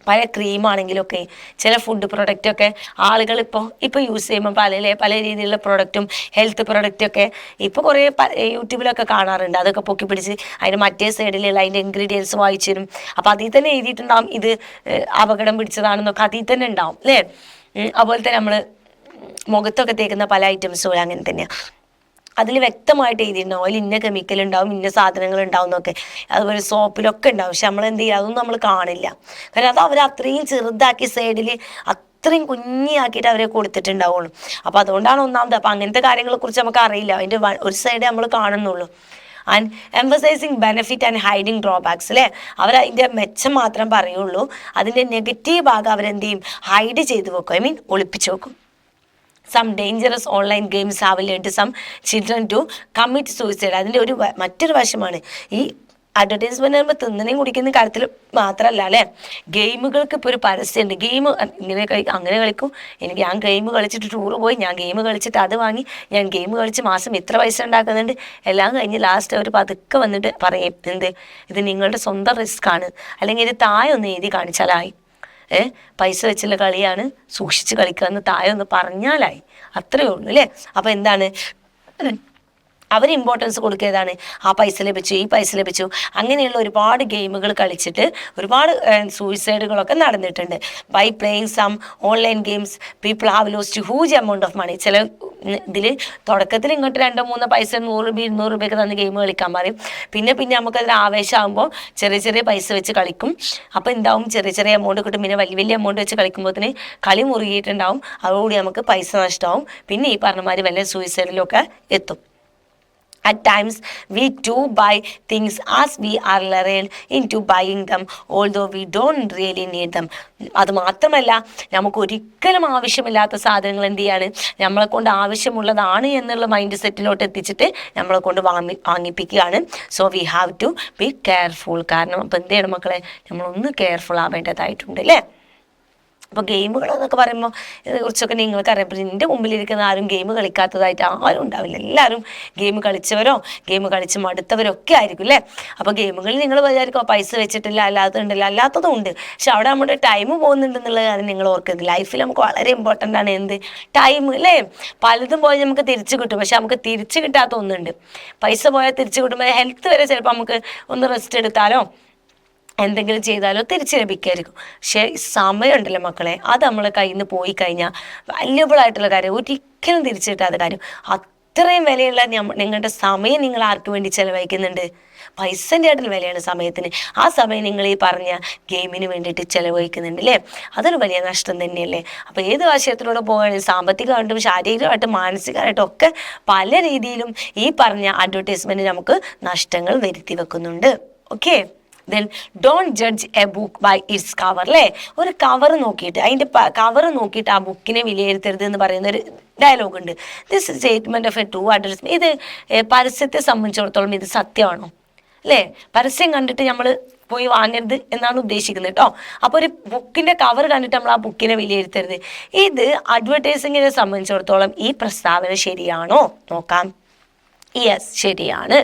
പല ക്രീമാണെങ്കിലൊക്കെ ചില ഫുഡ് പ്രൊഡക്റ്റൊക്കെ ആളുകൾ ഇപ്പോൾ യൂസ് ചെയ്യുമ്പോൾ പല രീതിയിലുള്ള പ്രൊഡക്റ്റും ഹെൽത്ത് പ്രൊഡക്റ്റൊക്കെ ഇപ്പോൾ കുറേ യൂട്യൂബിലൊക്കെ കാണാറുണ്ട്. അതൊക്കെ പൊക്കി പിടിച്ച് അതിൻ്റെ മറ്റേ സൈഡിലുള്ള അതിൻ്റെ ഇൻഗ്രീഡിയൻസ് വായിച്ചു തരും. അപ്പോൾ അതിൽ തന്നെ എഴുതിയിട്ടുണ്ടാവും ഇത് അപകടം പിടിച്ചതാണെന്നൊക്കെ അതിൽ തന്നെ ഉണ്ടാവും അല്ലേ. അതുപോലെ തന്നെ നമ്മൾ മുഖത്തൊക്കെ തേക്കുന്ന പല ഐറ്റംസും അങ്ങനെ തന്നെയാണ്. അതിൽ വ്യക്തമായിട്ട് എഴുതിയിട്ടുണ്ടാവും അതിൽ ഇന്ന കെമിക്കൽ ഉണ്ടാവും, ഇന്ന സാധനങ്ങൾ ഉണ്ടാവും എന്നൊക്കെ. അതുപോലെ സോപ്പിലൊക്കെ ഉണ്ടാവും. പക്ഷെ നമ്മൾ എന്ത് ചെയ്യുക, അതൊന്നും നമ്മൾ കാണില്ല. കാരണം അത് അവർ അത്രയും ചെറുതാക്കി സൈഡിൽ അത്രയും കുഞ്ഞിയാക്കിയിട്ട് അവരെ കൊടുത്തിട്ടുണ്ടാവുള്ളൂ. അപ്പോൾ അതുകൊണ്ടാണ് ഒന്നാമത്. അപ്പോൾ അങ്ങനത്തെ കാര്യങ്ങളെക്കുറിച്ച് നമുക്ക് അറിയില്ല, അതിൻ്റെ ഒരു സൈഡ് നമ്മൾ കാണുന്നുള്ളൂ. And emphasising benefit and hiding drawbacks അല്ലേ, അവരതിൻ്റെ മെച്ചം മാത്രം പറയുള്ളൂ. അതിൻ്റെ നെഗറ്റീവ് ഭാഗം അവരെന്ത് ചെയ്യും, ഹൈഡ് ചെയ്ത് വെക്കും, ഒളിപ്പിച്ച് വെക്കും. Some dangerous online games have led some children to commit suicide. അതിൻ്റെ മറ്റൊരു വശമാണ് ഈ അഡ്വർടൈസ്മെൻറ്റ് ആകുമ്പോൾ തിന്നനെയും കുടിക്കുന്ന കാര്യത്തിൽ മാത്രമല്ല അല്ലേ. ഗെയിമുകൾക്ക് ഇപ്പോൾ ഒരു പരസ്യമുണ്ട്, ഗെയിം അങ്ങനെ കളിക്കും, ഞാൻ ഗെയിം കളിച്ചിട്ട് ടൂറ് പോയി, ഞാൻ ഗെയിം കളിച്ചിട്ട് അത് വാങ്ങി, ഞാൻ ഗെയിം കളിച്ച് മാസം ഇത്ര പൈസ ഉണ്ടാക്കുന്നുണ്ട്, എല്ലാം കഴിഞ്ഞ് ലാസ്റ്റ് അവർ പതുക്കെ വന്നിട്ട് പറയും ഇത് നിങ്ങളുടെ സ്വന്തം റിസ്ക്കാണ്, അല്ലെങ്കിൽ ഇത് താഴെ ഒന്ന് എഴുതി കാണിച്ചാലായി, പൈസ വെച്ചുള്ള കളിയാണ്, സൂക്ഷിച്ച് കളിക്കുക എന്ന് താഴെ ഒന്ന് പറഞ്ഞാലായി, അത്രയേ ഉള്ളൂ അല്ലേ. അപ്പോൾ എന്താണ് അവർ ഇമ്പോർട്ടൻസ് കൊടുക്കിയതാണ് ആ പൈസ ലഭിച്ചു, ഈ പൈസ ലഭിച്ചു, അങ്ങനെയുള്ള ഒരുപാട് ഗെയിമുകൾ കളിച്ചിട്ട് ഒരുപാട് സൂയിസൈഡുകളൊക്കെ നടന്നിട്ടുണ്ട്. By playing some online games people have lost huge amount of money. ചില ഇതിൽ തുടക്കത്തിൽ ഇങ്ങോട്ട് 2-3 പൈസ 100 രൂപ 200 രൂപയൊക്കെ തന്ന് ഗെയിം കളിക്കാൻ പറയും. പിന്നെ നമുക്കതിൽ ആവേശമാകുമ്പോൾ ചെറിയ പൈസ വെച്ച് കളിക്കും. അപ്പോൾ എന്താവും, ചെറിയ എമൗണ്ട് കിട്ടും. പിന്നെ വലിയ എമൗണ്ട് വെച്ച് കളിക്കുമ്പോഴത്തേന് കളി മുറുകിയിട്ടുണ്ടാവും. അതോടുകൂടി നമുക്ക് പൈസ നഷ്ടമാവും. പിന്നെ ഈ പറഞ്ഞമാതിരി വല്ല സൂയിസൈഡിലൊക്കെ എത്തും. At times, we too buy things as we are lured into buying them, although we don't really need them. അത് മാത്രമല്ല, നമുക്ക് ഒരിക്കലും ആവശ്യമില്ലാത്ത സാധനങ്ങൾ എന്ത് ചെയ്യാണ്, നമ്മളെ കൊണ്ട് ആവശ്യമുള്ളതാണ് എന്നുള്ള മൈൻഡ് സെറ്റിലോട്ട് എത്തിച്ചിട്ട് നമ്മളെ കൊണ്ട് വാങ്ങിപ്പിക്കുകയാണ്. So we have to be careful. കാരണം അപ്പം എന്ത് ചെയ്യണം മക്കളെ, നമ്മളൊന്ന് കെയർഫുൾ ആവേണ്ടതായിട്ടുണ്ട് അല്ലേ. അപ്പോൾ ഗെയിമുകൾ എന്നൊക്കെ പറയുമ്പോൾ കുറച്ചൊക്കെ നിങ്ങൾക്കറിയാം. എൻ്റെ മുമ്പിലിരിക്കുന്ന ആരും ഗെയിം കളിക്കാത്തതായിട്ട് ആരും ഉണ്ടാവില്ല. എല്ലാവരും ഗെയിം കളിച്ചവരോ ഗെയിം കളിച്ച് മടുത്തവരോ ഒക്കെ ആയിരിക്കും അല്ലേ. അപ്പോൾ ഗെയിമുകളിൽ നിങ്ങൾ വിചാരിക്കും പൈസ വെച്ചിട്ടില്ല, അല്ലാത്തതുണ്ടല്ലോ, അല്ലാത്തതും ഉണ്ട്. പക്ഷെ അവിടെ നമ്മുടെ ടൈം പോകുന്നുണ്ടെന്നുള്ള കാര്യം നിങ്ങൾ ഓർക്കരുത്. ലൈഫിൽ നമുക്ക് വളരെ ഇമ്പോർട്ടൻ്റ് ആണ് എന്ത്, ടൈം അല്ലേ. പലതും പോയി നമുക്ക് തിരിച്ചു കിട്ടും, പക്ഷെ നമുക്ക് തിരിച്ചു കിട്ടാത്ത ഒന്നുണ്ട്. പൈസ പോയാൽ തിരിച്ചു കിട്ടുമ്പോൾ ഹെൽത്ത് വരെ ചിലപ്പോൾ നമുക്ക് ഒന്ന് റെസ്റ്റ് എടുത്താലോ എന്തെങ്കിലും ചെയ്താലോ തിരിച്ച് ലഭിക്കായിരിക്കും. പക്ഷേ സമയമുണ്ടല്ലോ മക്കളെ, അത് നമ്മളെ കയ്യിൽ നിന്ന് പോയി കഴിഞ്ഞാൽ വാല്യുബിൾ ആയിട്ടുള്ള കാര്യം, ഒരിക്കലും തിരിച്ചു കിട്ടാത്ത കാര്യം. അത്രയും വിലയുള്ള നിങ്ങളുടെ സമയം നിങ്ങൾ ആർക്ക് വേണ്ടി ചിലവഴിക്കുന്നുണ്ട്? പൈസൻ്റെ ആയിട്ടുള്ള വിലയാണ് സമയത്തിന്. ആ സമയം നിങ്ങൾ ഈ പറഞ്ഞ ഗെയിമിന് വേണ്ടിയിട്ട് ചിലവഴിക്കുന്നുണ്ട് അല്ലേ. അതൊരു വലിയ നഷ്ടം തന്നെയല്ലേ. അപ്പോൾ ഏത് ആശയത്തിലൂടെ പോകുകയാണെങ്കിൽ സാമ്പത്തികമായിട്ടും ശാരീരികമായിട്ടും മാനസികമായിട്ടും ഒക്കെ പല രീതിയിലും ഈ പറഞ്ഞ അഡ്വർടൈസ്മെൻറ്റ് നമുക്ക് നഷ്ടങ്ങൾ വരുത്തി വെക്കുന്നുണ്ട്. Okay, then don't judge a book by its cover അല്ലേ. ഒരു കവർ നോക്കിയിട്ട്, അതിൻ്റെ കവർ നോക്കിയിട്ട് ആ ബുക്കിനെ വിലയിരുത്തരുത് എന്ന് പറയുന്ന ഒരു ഡയലോഗ് ഉണ്ട്. This statement of A true advertisement. ഇത് പരസ്യത്തെ സംബന്ധിച്ചിടത്തോളം ഇത് സത്യമാണോ അല്ലേ? പരസ്യം കണ്ടിട്ട് നമ്മൾ പോയി വാങ്ങരുത് എന്നാണ് ഉദ്ദേശിക്കുന്നത് കേട്ടോ. അപ്പോൾ ഒരു ബുക്കിൻ്റെ കവർ കണ്ടിട്ട് നമ്മൾ ആ ബുക്കിനെ വിലയിരുത്തരുത്. ഇത് അഡ്വർടൈസിങ്ങിനെ സംബന്ധിച്ചിടത്തോളം ഈ പ്രസ്താവന ശരിയാണോ നോക്കാം. യെസ്, ശരിയാണ്.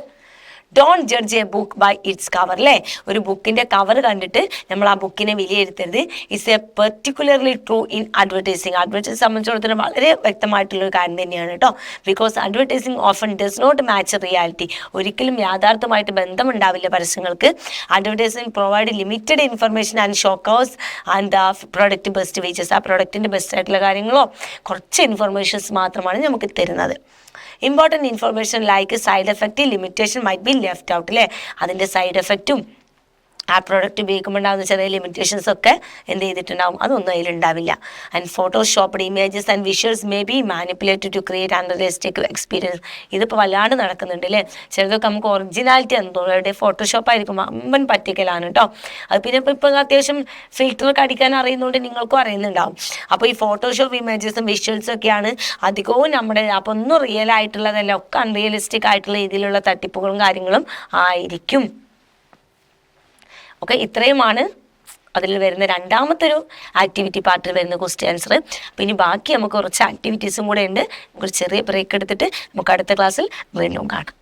Don't judge a book by its cover അല്ലേ. ഒരു ബുക്കിൻ്റെ കവർ കണ്ടിട്ട് നമ്മൾ ആ ബുക്കിനെ വിലയിരുത്തരുത്. It's a particularly true in advertising. Advertising സംബന്ധിച്ചിടത്തോളം വളരെ വ്യക്തമായിട്ടുള്ളൊരു കാര്യം തന്നെയാണ് കേട്ടോ. Because advertising often does not match reality. ഒരിക്കലും യാഥാർത്ഥ്യമായിട്ട് ബന്ധമുണ്ടാവില്ല പരസ്യങ്ങൾക്ക്. Advertising provide limited information and showcases and the product best features. ആ പ്രൊഡക്റ്റിൻ്റെ ബെസ്റ്റ് ആയിട്ടുള്ള കാര്യങ്ങളോ കുറച്ച് ഇൻഫർമേഷൻസ് മാത്രമാണ് നമുക്ക് തരുന്നത്. Important information like side effect limitation might be left out അല്ലേ. അതിൻ്റെ സൈഡ് എഫക്റ്റും ആ പ്രോഡക്റ്റ് ഉപയോഗിക്കുമ്പോൾ ഉണ്ടാകുന്ന ചെറിയ ലിമിറ്റേഷൻസ് ഒക്കെ എന്ത് ചെയ്തിട്ടുണ്ടാവും, അതൊന്നും അതിലുണ്ടാവില്ല. And photoshopped images and visuals may be manipulated to create unrealistic experience. ഇതിപ്പോൾ വല്ലാണ്ട് നടക്കുന്നുണ്ട് അല്ലേ. ചിലതൊക്കെ നമുക്ക് ഒറിജിനാലിറ്റി എന്തോടെ ഫോട്ടോഷോപ്പ് ആയിരിക്കും, അമ്പൻ പറ്റിക്കലാണ് കേട്ടോ. അത് പിന്നെ ഇപ്പോൾ അത്യാവശ്യം ഫിൽറ്ററൊക്കെ അടിക്കാൻ അറിയുന്നതുകൊണ്ട് നിങ്ങൾക്കും അറിയുന്നുണ്ടാവും. അപ്പോൾ ഈ ഫോട്ടോഷോപ്പ് ഇമേജസും വിഷ്വൽസും ഒക്കെയാണ് അധികവും നമ്മുടെ, അപ്പോൾ ഒന്നും റിയൽ ആയിട്ടുള്ളതല്ല, ഒക്കെ അൺറിയലിസ്റ്റിക് ആയിട്ടുള്ള രീതിയിലുള്ള തട്ടിപ്പുകളും കാര്യങ്ങളും ആയിരിക്കും. ഓക്കെ, ഇത്രയുമാണ് അതിൽ വരുന്ന രണ്ടാമത്തെ ഒരു ആക്ടിവിറ്റി പാർട്ടിൽ വരുന്ന ക്വസ്റ്റ്യൻ ആൻസർ. അപ്പോൾ ഇനി ബാക്കി നമുക്ക് കുറച്ച് ആക്ടിവിറ്റീസും കൂടെ ഉണ്ട്. നമുക്ക് ചെറിയ ബ്രേക്ക് എടുത്തിട്ട് നമുക്ക് അടുത്ത ക്ലാസ്സിൽ വീണ്ടും കാണാം.